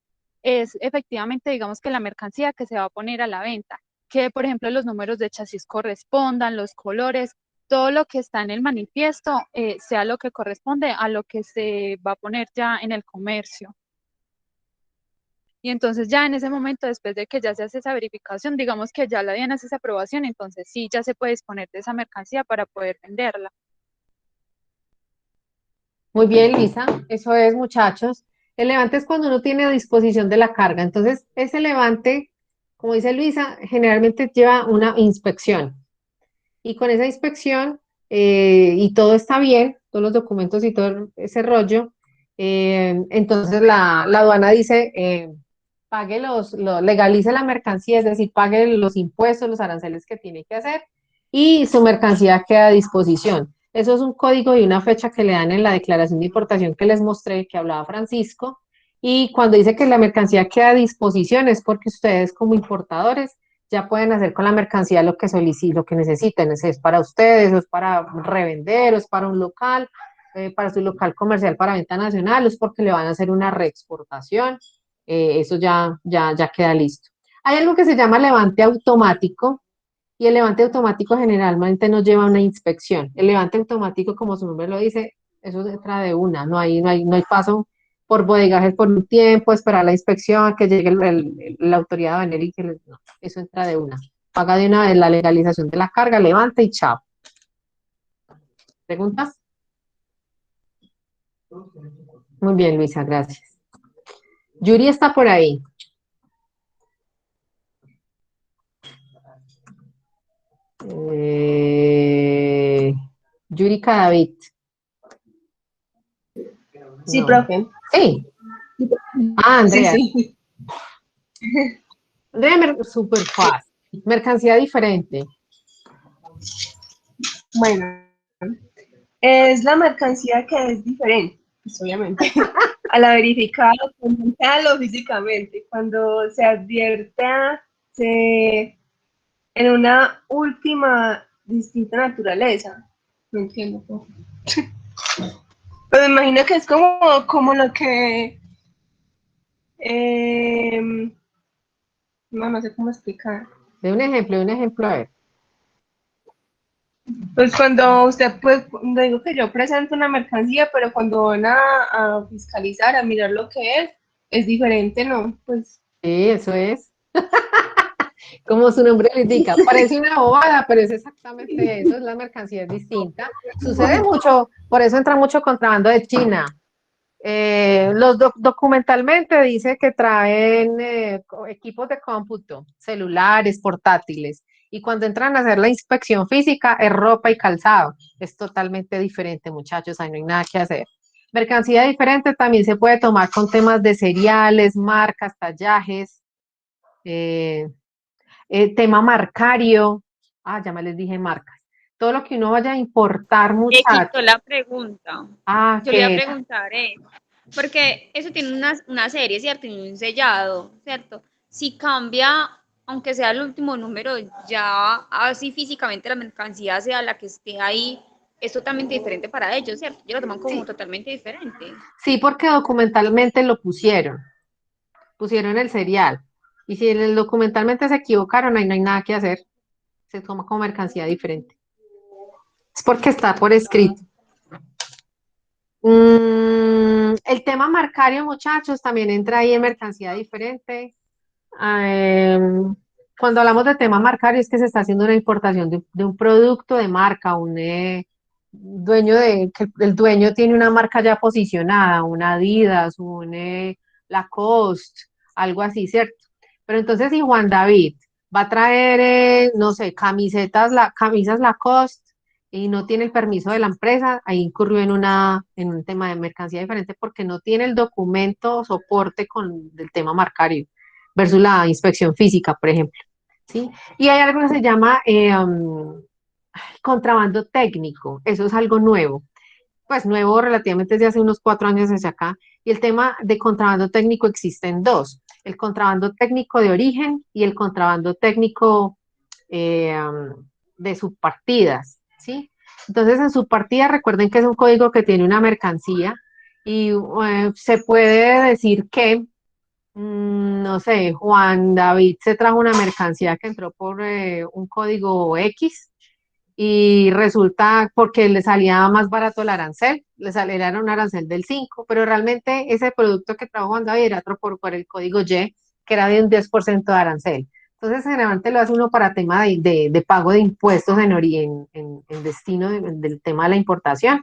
es efectivamente, digamos que la mercancía que se va a poner a la venta, que por ejemplo los números de chasis correspondan, los colores, todo lo que está en el manifiesto sea lo que corresponde a lo que se va a poner ya en el comercio. Y entonces ya en ese momento, después de que ya se hace esa verificación, digamos que ya la DIAN hace esa aprobación, entonces sí, ya se puede disponer de esa mercancía para poder venderla. Muy bien, Lisa, eso es, muchachos. El levante es cuando uno tiene a disposición de la carga. Entonces, ese levante, como dice Luisa, generalmente lleva una inspección. Y con esa inspección, y todo está bien, todos los documentos y todo ese rollo, entonces la aduana dice, pague legalice la mercancía, es decir, pague los impuestos, los aranceles que tiene que hacer, y su mercancía queda a disposición. Eso es un código y una fecha que le dan en la declaración de importación que les mostré, que hablaba Francisco, y cuando dice que la mercancía queda a disposición es porque ustedes como importadores ya pueden hacer con la mercancía lo que soliciten, lo que necesiten, es para ustedes, o es para revender, o es para un local, para su local comercial para venta nacional, o es porque le van a hacer una reexportación, eso ya queda listo. Hay algo que se llama levante automático, y el levante automático generalmente no lleva una inspección. El levante automático, como su nombre lo dice, eso entra de una, no hay paso por bodegajes por un tiempo, esperar la inspección, que llegue la autoridad aduanera y que no, eso entra de una. Paga de una vez la legalización de la carga, levanta y chao. ¿Preguntas? Muy bien, Luisa, gracias. Yuri está por ahí. Yurika David. Sí, No. profe. Sí. Ah, Andrea. Sí. Andrea, súper fácil. Mercancía diferente. Bueno, es la mercancía que es diferente, pues, obviamente, a la verificada documental o físicamente, cuando se advierta en una última distinta naturaleza. No entiendo. Pero me imagino que es como lo que... no sé cómo explicar. De un ejemplo, a ver. Pues cuando usted, pues, cuando digo que yo presento una mercancía, pero cuando van a fiscalizar, a mirar lo que es diferente, ¿no? Pues Sí, eso es. Como su nombre le indica, parece una bobada, pero es exactamente eso, es la mercancía es distinta. Sucede mucho, por eso entra mucho contrabando de China. Documentalmente dice que traen equipos de cómputo, celulares, portátiles, y cuando entran a hacer la inspección física es ropa y calzado. Es totalmente diferente, muchachos, ahí no hay nada que hacer. Mercancía diferente también se puede tomar con temas de cereales, marcas, tallajes, eh, tema marcario. Ah, ya me les dije marcas. Todo lo que uno vaya a importar, Me muchachos. quitó la pregunta. Ah, Yo le iba a que preguntar, porque eso tiene una serie, ¿cierto? Y un sellado, ¿cierto? Si cambia, aunque sea el último número, ya así físicamente la mercancía sea la que esté ahí, es totalmente diferente para ellos, ¿cierto? Ellos lo toman como totalmente diferente. sí, porque documentalmente lo pusieron el serial. Y si documentalmente se equivocaron, ahí no hay nada que hacer. Se toma como mercancía diferente. Es porque está por escrito. El tema marcario, muchachos, también entra ahí en mercancía diferente. Cuando hablamos de tema marcario es que se está haciendo una importación de un producto de marca, que el dueño tiene una marca ya posicionada, un Adidas, un Lacoste, algo así, ¿cierto? Pero entonces si Juan David va a traer, no sé, camisas Lacoste y no tiene el permiso de la empresa, ahí incurrió en un tema de mercancía diferente porque no tiene el documento o soporte del tema marcario versus la inspección física, por ejemplo. ¿Sí? Y hay algo que se llama contrabando técnico, eso es algo nuevo, pues nuevo relativamente desde hace unos 4 años hacia acá, y el tema de contrabando técnico existen dos, el contrabando técnico de origen y el contrabando técnico de subpartidas, ¿sí? Entonces en subpartida recuerden que es un código que tiene una mercancía y se puede decir que no sé, Juan David se trajo una mercancía que entró por un código X y resulta porque le salía más barato el arancel, era un arancel del 5, pero realmente ese producto que trajo Juan David era otro por el código Y, que era de un 10% de arancel. Entonces, generalmente lo hace uno para tema de pago de impuestos en destino del tema de la importación,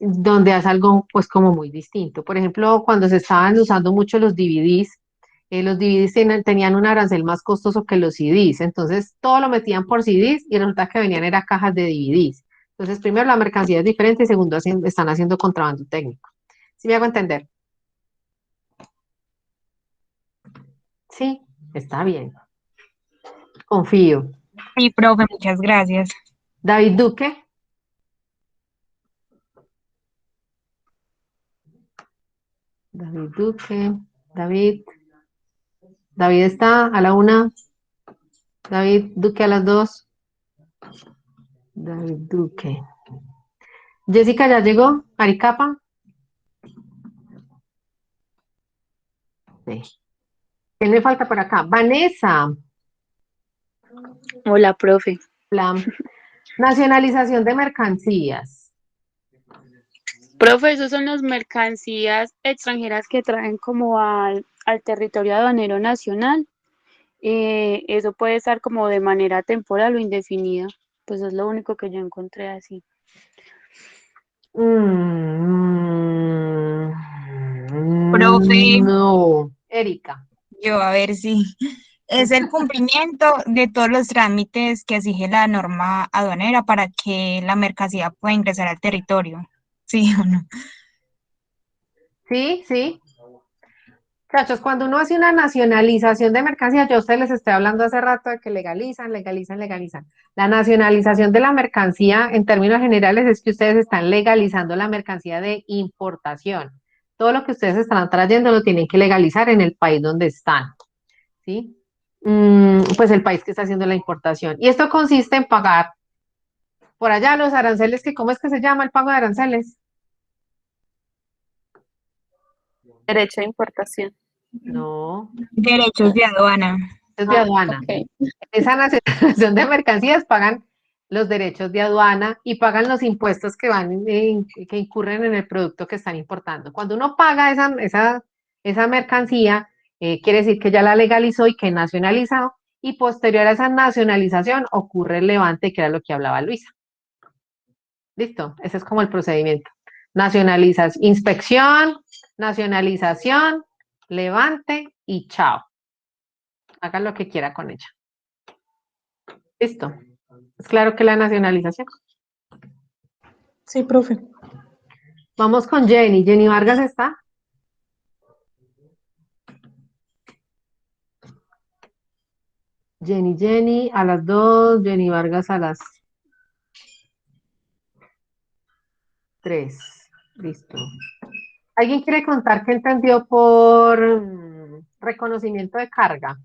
donde hace algo pues como muy distinto. Por ejemplo, cuando se estaban usando mucho los DVDs tenían un arancel más costoso que los CDs, entonces todo lo metían por CDs y resulta que venían era cajas de DVDs. Entonces, primero la mercancía es diferente y segundo están haciendo contrabando técnico. ¿Sí me hago entender? Sí, está bien. Confío. Sí, profe, muchas gracias. David Duque. David Duque. David. David está a la 1. David Duque a las 2. David Duque. Jessica ya llegó. Aricapa. Sí. ¿Quién me falta por acá? Vanessa. Hola, profe. Nacionalización de mercancías. Profe, esas son las mercancías extranjeras que traen como al territorio aduanero nacional. Eso puede estar como de manera temporal o indefinida. Pues es lo único que yo encontré así. Profe. No, Erika. Yo, a ver si. Es el cumplimiento de todos los trámites que exige la norma aduanera para que la mercancía pueda ingresar al territorio. ¿Sí o no? Sí, sí. Muchachos, cuando uno hace una nacionalización de mercancías, yo a ustedes les estoy hablando hace rato de que legalizan, legalizan, legalizan. La nacionalización de la mercancía, en términos generales, es que ustedes están legalizando la mercancía de importación. Todo lo que ustedes están trayendo lo tienen que legalizar en el país donde están, ¿sí? Pues el país que está haciendo la importación. Y esto consiste en pagar por allá los aranceles, que ¿cómo es que se llama el pago de aranceles? Derecho de importación. No. Derechos de aduana. Derechos de aduana. Ok. Esa nacionalización de mercancías pagan los derechos de aduana y pagan los impuestos que que incurren en el producto que están importando. Cuando uno paga esa mercancía, quiere decir que ya la legalizó y que nacionalizó, y posterior a esa nacionalización ocurre el levante, que era lo que hablaba Luisa. ¿Listo? Ese es como el procedimiento. Inspección, nacionalización, levante y chao. Hagan lo que quiera con ella. ¿Listo? ¿Es claro que la nacionalización? Sí, profe. Vamos con Jenny. ¿Jenny Vargas está? Jenny, a las 2, Jenny Vargas a las 3. Listo. ¿Alguien quiere contar qué entendió por reconocimiento de carga?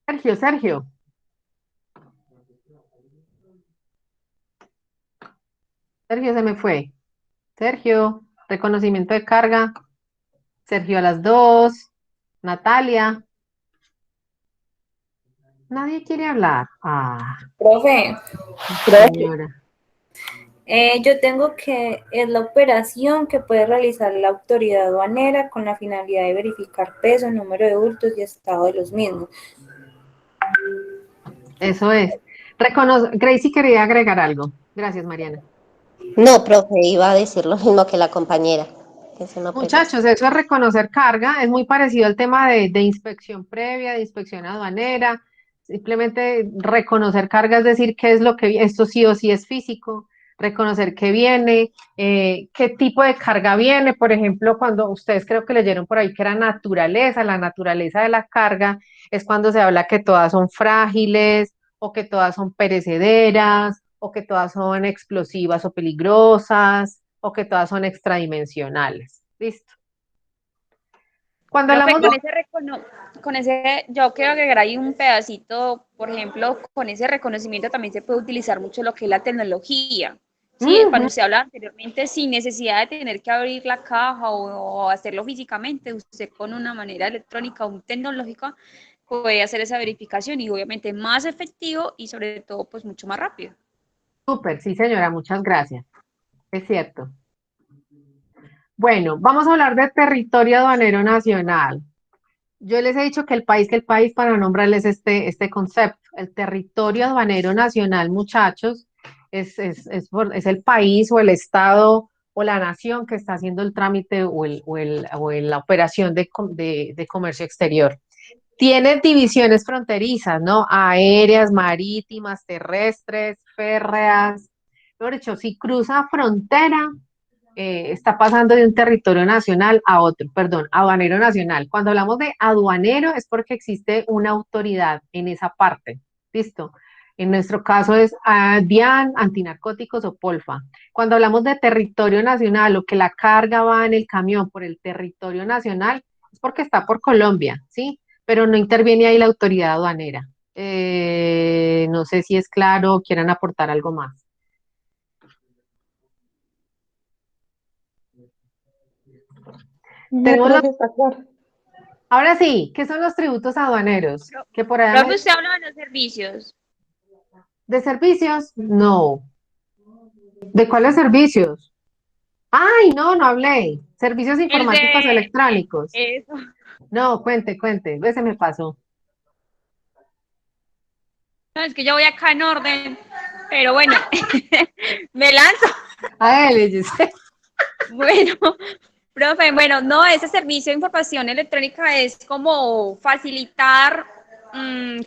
Sergio. Sergio se me fue. Sergio, reconocimiento de carga. Sergio a las 2. Natalia. Nadie quiere hablar. Profe, Señora. yo tengo que es la operación que puede realizar la autoridad aduanera con la finalidad de verificar peso, número de bultos y estado de los mismos. Eso es. Gracie quería agregar algo. Gracias, Mariana. No, profe, iba a decir lo mismo que la compañera. Muchachos, eso es reconocer carga, es muy parecido al tema de inspección previa, de inspección aduanera. Simplemente reconocer carga es decir qué es lo que, esto sí o sí es físico, reconocer qué viene, qué tipo de carga viene. Por ejemplo, cuando ustedes creo que leyeron por ahí que era naturaleza, la naturaleza de la carga es cuando se habla que todas son frágiles o que todas son perecederas o que todas son explosivas o peligrosas o que todas son extradimensionales. Listo. Cuando Profe, hablamos de... con ese, yo quiero agregar ahí un pedacito, por ejemplo, con ese reconocimiento también se puede utilizar mucho lo que es la tecnología. Sí, cuando usted hablaba anteriormente, sin necesidad de tener que abrir la caja o hacerlo físicamente, usted con una manera electrónica o tecnológica puede hacer esa verificación y obviamente más efectivo y sobre todo pues mucho más rápido. Súper, sí señora, muchas gracias. Es cierto. Bueno, vamos a hablar de territorio aduanero nacional. Yo les he dicho que el país, para nombrarles este concepto, el territorio aduanero nacional, muchachos, es el país o el estado o la nación que está haciendo el trámite la operación de comercio exterior. Tiene divisiones fronterizas, ¿no? Aéreas, marítimas, terrestres, férreas. Mejor dicho, si cruza frontera, está pasando de un territorio nacional a otro, perdón, aduanero nacional. Cuando hablamos de aduanero es porque existe una autoridad en esa parte, ¿listo? En nuestro caso es DIAN, antinarcóticos o POLFA. Cuando hablamos de territorio nacional o que la carga va en el camión por el territorio nacional, es porque está por Colombia, ¿sí? Pero no interviene ahí la autoridad aduanera. No sé si es claro o quieran aportar algo más. Ahora sí, ¿qué son los tributos aduaneros? Que por allá Profe, usted habla de los servicios. ¿De servicios? No. ¿De cuáles servicios? Ay, no hablé. Servicios informáticos electrónicos. Eso. No, cuente, ese me pasó. No, es que yo voy acá en orden, pero bueno, me lanzo. A él, Giselle. Bueno, Profe, bueno, no, ese servicio de información electrónica es como facilitar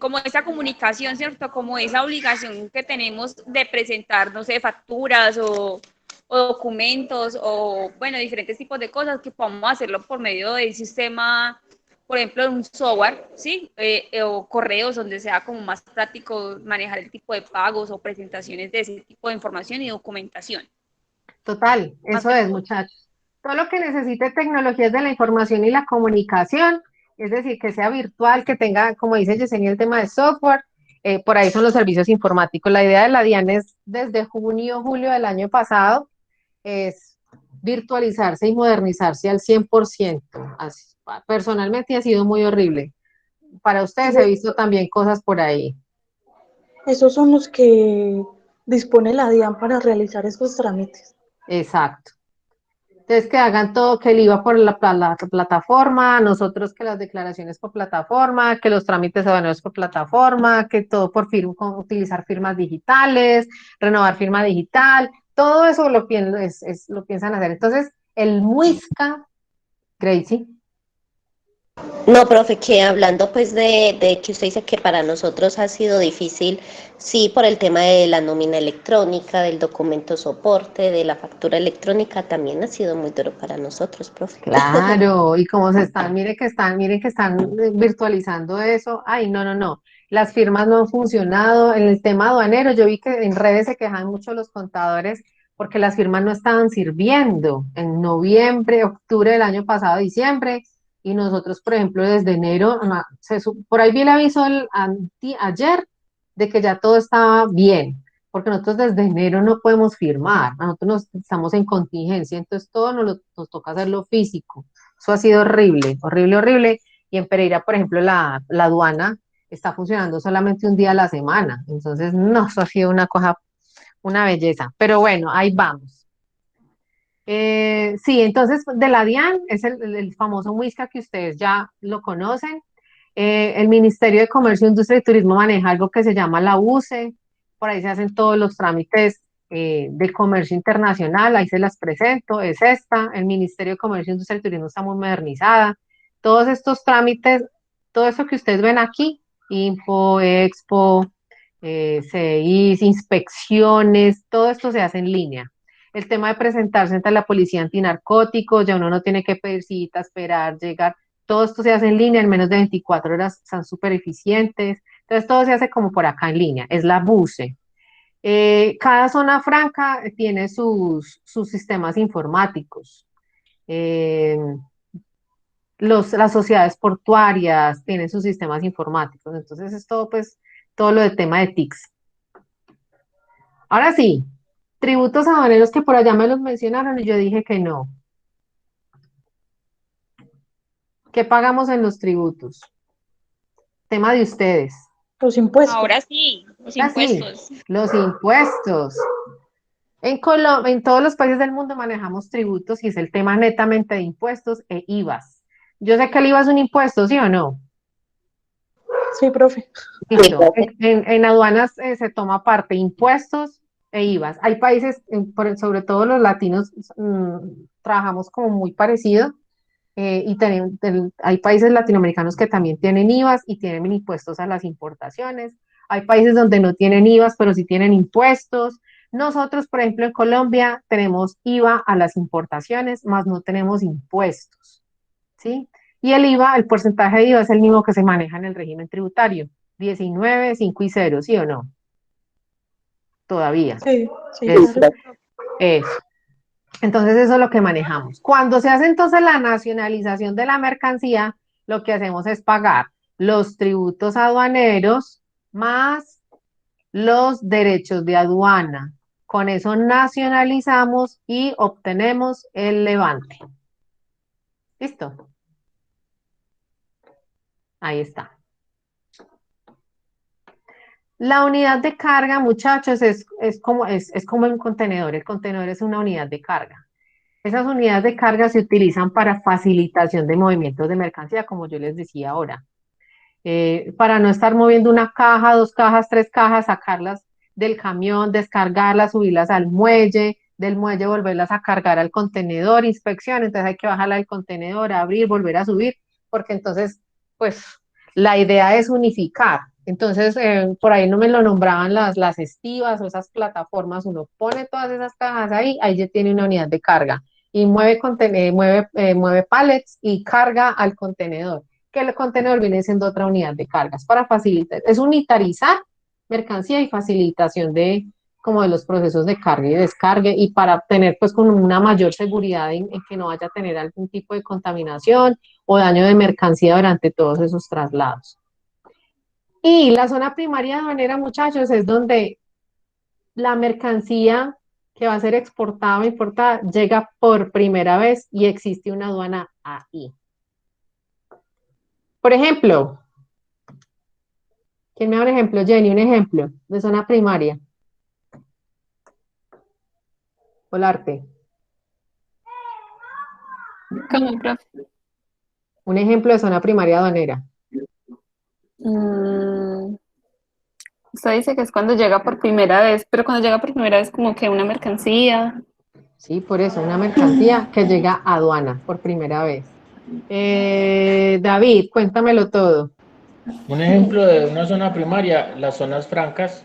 como esa comunicación, ¿cierto? Como esa obligación que tenemos de presentar, no sé, facturas o documentos o, bueno, diferentes tipos de cosas que podamos hacerlo por medio del sistema, por ejemplo, de un software, ¿sí? O correos donde sea como más práctico manejar el tipo de pagos o presentaciones de ese tipo de información y documentación. Total, eso es, muchachos. Todo lo que necesite tecnologías de la información y la comunicación, es decir, que sea virtual, que tenga, como dice Yesenia, el tema de software, por ahí son los servicios informáticos. La idea de la DIAN es, desde junio, julio del año pasado, es virtualizarse y modernizarse al 100%. Así, personalmente ha sido muy horrible. Para ustedes he visto también cosas por ahí. Esos son los que dispone la DIAN para realizar estos trámites. Exacto. Entonces, que hagan todo, que el IVA por la plataforma, nosotros que las declaraciones por plataforma, que los trámites aduaneros por plataforma, que todo por utilizar firmas digitales, renovar firma digital, todo eso lo piensan hacer. Entonces, el MUISCA, Gracie. No, profe, que hablando pues de que usted dice que para nosotros ha sido difícil, sí, por el tema de la nómina electrónica, del documento soporte, de la factura electrónica, también ha sido muy duro para nosotros, profe. Claro, y como miren que están virtualizando eso. Ay, no, no, no. Las firmas no han funcionado. En el tema aduanero, yo vi que en redes se quejan mucho los contadores porque las firmas no estaban sirviendo en noviembre, octubre del año pasado, diciembre, y nosotros, por ejemplo, desde enero, por ahí vi el aviso ayer de que ya todo estaba bien, porque nosotros desde enero no podemos firmar, nosotros estamos en contingencia, entonces todo nos toca hacerlo físico. Eso ha sido horrible, horrible, horrible. Y en Pereira, por ejemplo, la aduana está funcionando solamente un día a la semana, entonces no, eso ha sido una cosa, una belleza. Pero bueno, ahí vamos. Sí, entonces de la DIAN es el famoso MUISCA que ustedes ya lo conocen. El Ministerio de Comercio, Industria y Turismo maneja algo que se llama la UCE, por ahí se hacen todos los trámites de comercio internacional, ahí se las presento, es esta, el Ministerio de Comercio, Industria y Turismo está muy modernizada. Todos estos trámites, todo eso que ustedes ven aquí, Info, Expo, CIS, inspecciones, todo esto se hace en línea. El tema de presentarse ante la policía antinarcóticos, ya uno no tiene que pedir cita, esperar, llegar, todo esto se hace en línea, en menos de 24 horas, son súper eficientes, entonces todo se hace como por acá en línea, es la BUCE. Cada zona franca tiene sus sistemas informáticos. Las sociedades portuarias tienen sus sistemas informáticos, entonces es todo, pues, todo lo del tema de TICS. Ahora sí, tributos aduaneros que por allá me los mencionaron y yo dije que no. ¿Qué pagamos en los tributos? Tema de ustedes. Los impuestos. Ahora sí, los impuestos. Sí, los impuestos. En todos los países del mundo manejamos tributos y es el tema netamente de impuestos e IVAs. Yo sé que el IVA es un impuesto, ¿sí o no? Sí, profe. Listo. En aduanas se toma parte impuestos e IVAs. Hay países, sobre todo los latinos, trabajamos como muy parecido. Y hay países latinoamericanos que también tienen IVAs y tienen impuestos a las importaciones. Hay países donde no tienen IVAs, pero sí tienen impuestos. Nosotros, por ejemplo, en Colombia tenemos IVA a las importaciones, más no tenemos impuestos, ¿sí? Y el IVA, el porcentaje de IVA es el mismo que se maneja en el régimen tributario, 19, 5 y 0, ¿sí o no? Todavía. Sí, sí. Eso. Entonces eso es lo que manejamos. Cuando se hace entonces la nacionalización de la mercancía, lo que hacemos es pagar los tributos aduaneros más los derechos de aduana. Con eso nacionalizamos y obtenemos el levante. ¿Listo? Ahí está. La unidad de carga, muchachos, es como un contenedor. El contenedor es una unidad de carga. Esas unidades de carga se utilizan para facilitación de movimientos de mercancía, como yo les decía ahora. Para no estar moviendo una caja, 2 cajas, 3 cajas, sacarlas del camión, descargarlas, subirlas al muelle, del muelle, volverlas a cargar al contenedor, inspección, entonces hay que bajarla del contenedor, abrir, volver a subir, porque entonces, pues, la idea es unificar. Entonces, por ahí no me lo nombraban las estivas o esas plataformas, uno pone todas esas cajas ahí ya tiene una unidad de carga y mueve pallets y carga al contenedor, que el contenedor viene siendo otra unidad de cargas para facilitar, es unitarizar mercancía y facilitación como de los procesos de carga y descargue y para tener pues con una mayor seguridad en que no vaya a tener algún tipo de contaminación o daño de mercancía durante todos esos traslados. Y la zona primaria aduanera, muchachos, es donde la mercancía que va a ser exportada o importada llega por primera vez y existe una aduana ahí. Por ejemplo, ¿quién me da un ejemplo? Jenny, un ejemplo de zona primaria. Olarte. ¿Cómo, profe? Un ejemplo de zona primaria aduanera. Usted dice que es cuando llega por primera vez, pero cuando llega por primera vez como que una mercancía. Sí, por eso, una mercancía que llega a aduana por primera vez. David, cuéntamelo todo. Un ejemplo de una zona primaria, las zonas francas.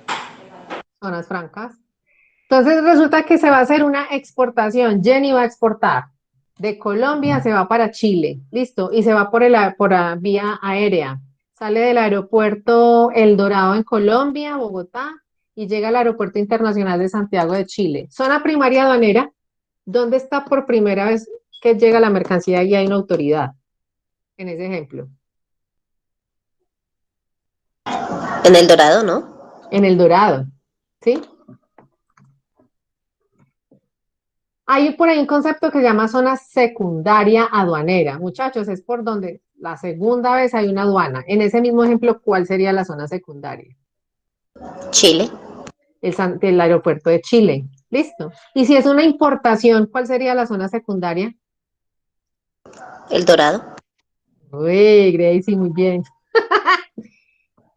Zonas francas. Entonces resulta que se va a hacer una exportación. Jenny va a exportar. De Colombia se va para Chile. Listo. Y se va por vía aérea. Sale del aeropuerto El Dorado en Colombia, Bogotá, y llega al aeropuerto internacional de Santiago de Chile. Zona primaria aduanera, ¿dónde está por primera vez que llega la mercancía y hay una autoridad? En ese ejemplo. En El Dorado, ¿no? En El Dorado, ¿sí? Hay por ahí un concepto que se llama zona secundaria aduanera. Muchachos, es por donde la segunda vez hay una aduana. En ese mismo ejemplo, ¿cuál sería la zona secundaria? Chile. El aeropuerto de Chile. Listo. Y si es una importación, ¿cuál sería la zona secundaria? El Dorado. Uy, Gracie, muy bien.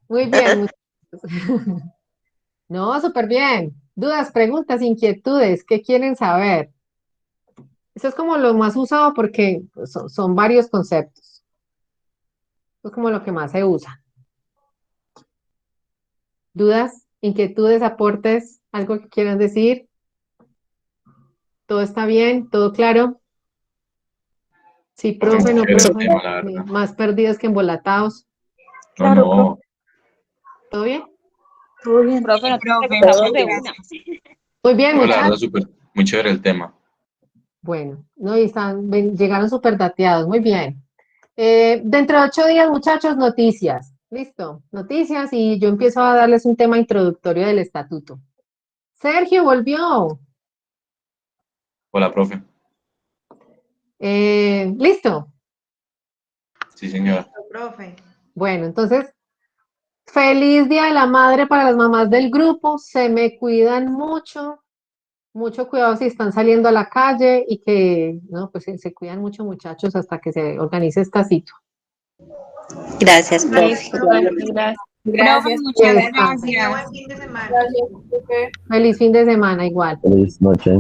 Muy bien. No, súper bien. Dudas, preguntas, inquietudes, ¿qué quieren saber? Eso es como lo más usado porque pues, son varios conceptos. Eso es como lo que más se usa. ¿Dudas, inquietudes, aportes? ¿Algo que quieran decir? ¿Todo está bien? ¿Todo claro? Sí, profe, no, profe. Más perdidos que embolatados. Claro, profe. ¿Todo bien? Todo bien. Profe, no Profe, preguntamos de una. Muy bien, No, la verdad, muchachos. súper, muy chévere el tema. Bueno, no, y llegaron súper dateados. Muy bien. Dentro de 8 días, muchachos, noticias. Listo, noticias y yo empiezo a darles un tema introductorio del estatuto. Sergio volvió. Hola, profe. ¿Listo? Sí, señora. Profe. Bueno, entonces, feliz Día de la Madre para las mamás del grupo. Se me cuidan mucho. Mucho cuidado si están saliendo a la calle y que, no, pues se cuidan mucho, muchachos, hasta que se organice esta cita. Gracias, profe. Gracias. Profe, muchas gracias. Buen fin de semana. Feliz fin de semana, igual. Feliz noche.